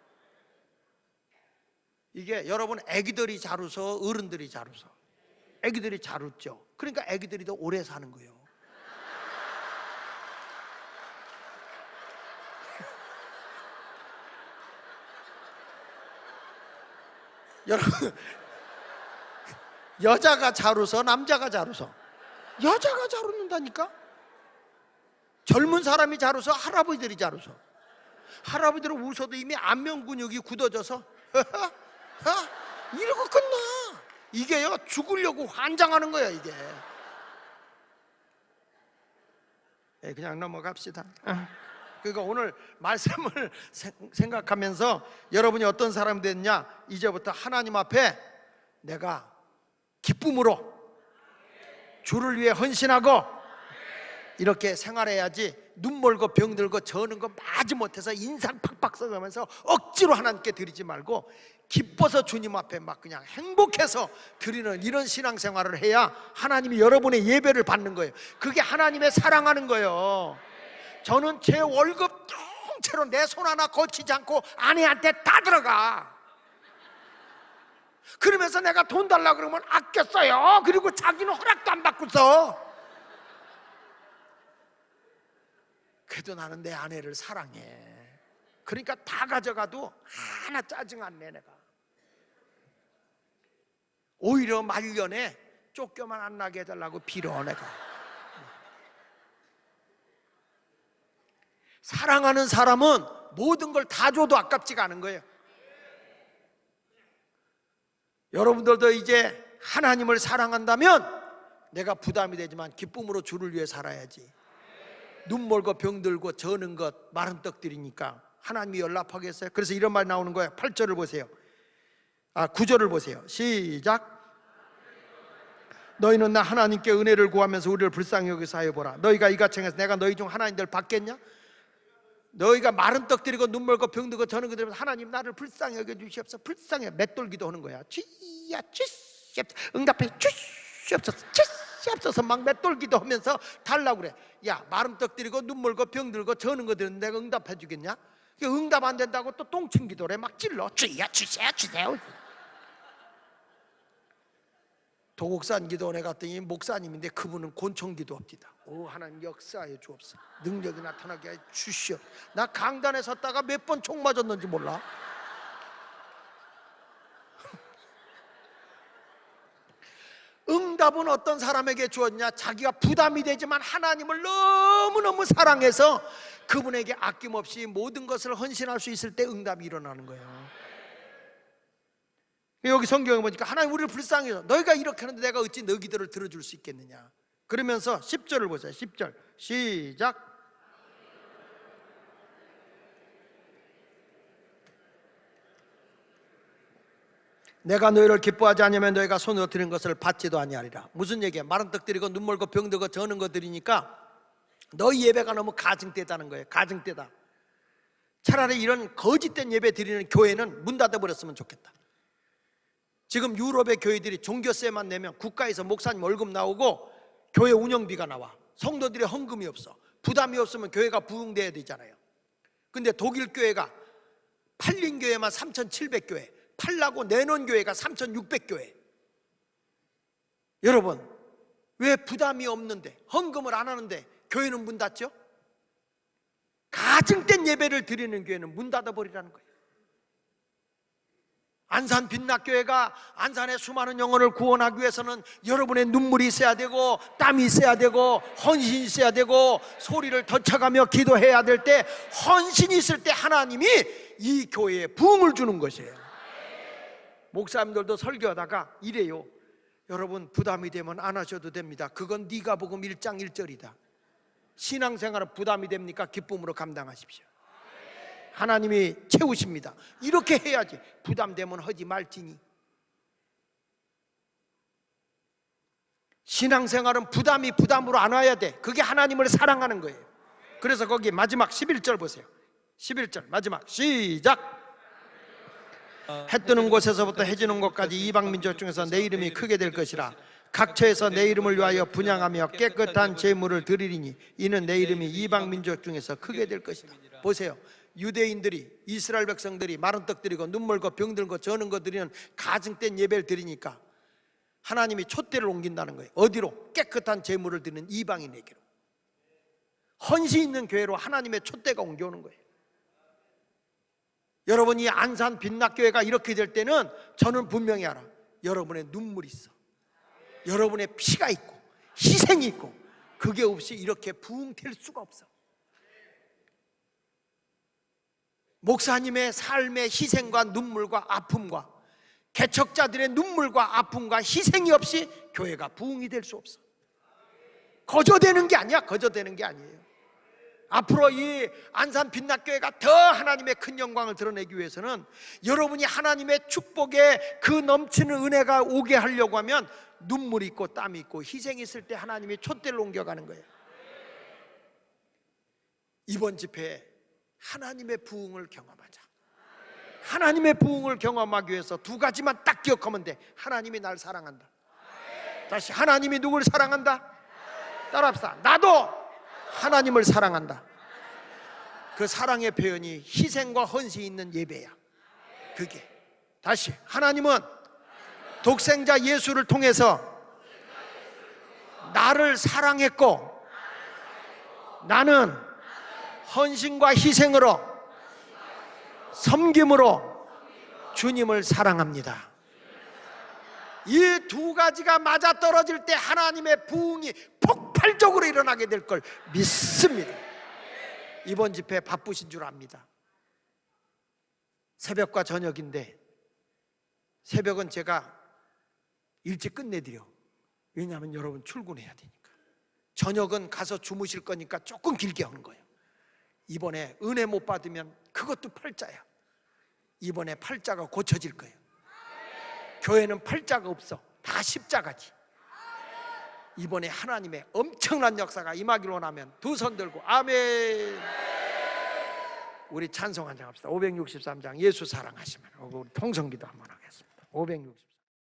이게 여러분, 애기들이 잘 웃어, 어른들이 잘 웃어? 애기들이 잘 웃죠. 그러니까 애기들이 더 오래 사는 거예요. 여러분, 여자가 잘 웃어, 남자가 잘 웃어? 여자가 잘 웃는다니까. 젊은 사람이 잘 웃어, 할아버지들이 잘 웃어? 할아버지들은 웃어도 이미 안면 근육이 굳어져서 이러고 끝나. 이게요, 죽으려고 환장하는 거야 이게. 그냥 넘어갑시다. 그러니까 오늘 말씀을 생각하면서 여러분이 어떤 사람이 됐냐, 이제부터 하나님 앞에 내가 기쁨으로 주를 위해 헌신하고 이렇게 생활해야지 눈 멀고 병들고 저는 거 마지못해서 인상 팍팍 써가면서 억지로 하나님께 드리지 말고 기뻐서 주님 앞에 막 그냥 행복해서 드리는 이런 신앙생활을 해야 하나님이 여러분의 예배를 받는 거예요. 그게 하나님의 사랑하는 거예요. 저는 제 월급 통째로 내 손 하나 거치지 않고 아내한테 다 들어가. 그러면서 내가 돈 달라고 그러면 아껴 써요. 그리고 자기는 허락도 안 받고 써. 그래도 나는 내 아내를 사랑해. 그러니까 다 가져가도 하나 짜증 안 내. 내가 오히려 말년에 쫓겨만 안 나게 해달라고 빌어. 내가 사랑하는 사람은 모든 걸 다 줘도 아깝지가 않은 거예요. 여러분들도 이제 하나님을 사랑한다면 내가 부담이 되지만 기쁨으로 주를 위해 살아야지. 눈 멀고 병들고 저는 것 마른 떡 드리니까 하나님이 연락하겠어요? 그래서 이런 말 나오는 거예요. 8절을 보세요. 9절을 보세요. 시작. 너희는 나 하나님께 은혜를 구하면서 우리를 불쌍히 여기서 하여보라. 너희가 이같이 행해서 내가 너희 중 하나님들 받겠냐? 너희가 마른 떡 드리고 눈 멀고 병들고 저는 것 드리면서 하나님 나를 불쌍히 여겨주시옵소서. 불쌍히 맷돌기도 하는 거야. 주야 주시옵소서. 응답해 주시옵소서. 주시옵소서. 막 맷돌기도 하면서 달라고 그래. 야, 마른 떡 드리고 눈 멀고 병들고 저는 것 드리는데 내가 응답해 주겠냐? 응답 안 된다고 또 똥침 기도를 해. 막 찔러. 주야 주세요 주세요. 도곡산 기도원에 갔더니 목사님인데 그분은 곤청 기도합니다. 오, 하나님 역사해 주옵소서. 능력이 나타나게 해 주시오. 나 강단에 섰다가 몇 번 총 맞았는지 몰라. 응답은 어떤 사람에게 주었냐? 자기가 부담이 되지만 하나님을 너무너무 사랑해서 그분에게 아낌없이 모든 것을 헌신할 수 있을 때 응답이 일어나는 거예요. 여기 성경에 보니까 하나님 우리를 불쌍히 해서 너희가 이렇게 하는데 내가 어찌 너 기도를 들어줄 수 있겠느냐. 그러면서 10절을 보세요. 10절 시작. 내가 너희를 기뻐하지 않으면 너희가 손으로 드린 것을 받지도 아니하리라. 무슨 얘기야? 마른 떡 드리고 눈 멀고 병들고 저는 거 드리니까 너희 예배가 너무 가증되다는 거예요. 가증되다. 차라리 이런 거짓된 예배 드리는 교회는 문 닫아버렸으면 좋겠다. 지금 유럽의 교회들이 종교세만 내면 국가에서 목사님 월급 나오고 교회 운영비가 나와. 성도들의 헌금이 없어. 부담이 없으면 교회가 부흥돼야 되잖아요. 근데 독일 교회가 팔린 교회만 3,700교회, 팔라고 내놓은 교회가 3,600교회. 여러분, 왜 부담이 없는데 헌금을 안 하는데 교회는 문 닫죠? 가증된 예배를 드리는 교회는 문 닫아버리라는 거예요. 안산 빛락교회가 안산의 수많은 영혼을 구원하기 위해서는 여러분의 눈물이 있어야 되고 땀이 있어야 되고 헌신이 있어야 되고 소리를 덧쳐가며 기도해야 될 때, 헌신이 있을 때 하나님이 이 교회에 부흥을 주는 것이에요. 목사님들도 설교하다가 이래요. 여러분, 부담이 되면 안 하셔도 됩니다. 그건 네가 복음 1장 1절이다. 신앙생활은 부담이 됩니까? 기쁨으로 감당하십시오. 하나님이 채우십니다. 이렇게 해야지. 부담되면 하지 말지니. 신앙생활은 부담이 부담으로 안 와야 돼. 그게 하나님을 사랑하는 거예요. 그래서 거기 마지막 11절 보세요. 11절 마지막 시작. 해 뜨는 곳에서부터 해 지는 곳까지 이방 민족 중에서 내 이름이 크게 될 것이라. 각처에서 내 이름을 위하여 분향하며 깨끗한 제물을 드리리니 이는 내 이름이 이방 민족 중에서 크게 될 것이다. 보세요. 유대인들이, 이스라엘 백성들이 마른 떡 드리고 눈 멀고 병들고 저는 거 드리는 가증된 예배를 드리니까 하나님이 촛대를 옮긴다는 거예요. 어디로? 깨끗한 제물을 드리는 이방인에게로. 헌신 있는 교회로 하나님의 촛대가 옮겨오는 거예요. 여러분, 이 안산 빛락교회가 이렇게 될 때는 저는 분명히 알아. 여러분의 눈물이 있어. 여러분의 피가 있고 희생이 있고, 그게 없이 이렇게 부흥될 수가 없어. 목사님의 삶의 희생과 눈물과 아픔과 개척자들의 눈물과 아픔과 희생이 없이 교회가 부흥이 될 수 없어. 거저되는 게 아니야. 거저되는 게 아니에요. 앞으로 이 안산 빛락교회가 더 하나님의 큰 영광을 드러내기 위해서는 여러분이 하나님의 축복에 그 넘치는 은혜가 오게 하려고 하면 눈물이 있고 땀이 있고 희생이 있을 때 하나님이 촛대를 옮겨가는 거예요. 이번 집회에 하나님의 부흥을 경험하자. 하나님의 부흥을 경험하기 위해서 두 가지만 딱 기억하면 돼. 하나님이 날 사랑한다. 다시, 하나님이 누굴 사랑한다? 따라합시다. 나도 하나님을 사랑한다. 그 사랑의 표현이 희생과 헌신이 있는 예배야. 그게 다시, 하나님은 독생자 예수를 통해서 나를 사랑했고 나는 헌신과 희생으로, 섬김으로 주님을 사랑합니다. 이 두 가지가 맞아떨어질 때 하나님의 부흥이 폭발적으로 일어나게 될 걸 믿습니다. 이번 집회 바쁘신 줄 압니다. 새벽과 저녁인데 새벽은 제가 일찍 끝내드려. 왜냐하면 여러분 출근해야 되니까. 저녁은 가서 주무실 거니까 조금 길게 하는 거예요. 이번에 은혜 못 받으면 그것도 팔자야. 이번에 팔자가 고쳐질 거예요. 교회는 팔자가 없어. 다 십자가지. 이번에 하나님의 엄청난 역사가 임하기를 원하면 두 손 들고 아멘. 우리 찬송 한장 합시다. 563장 예수 사랑하시면. 우리 통성기도 한번 하겠습니다. 563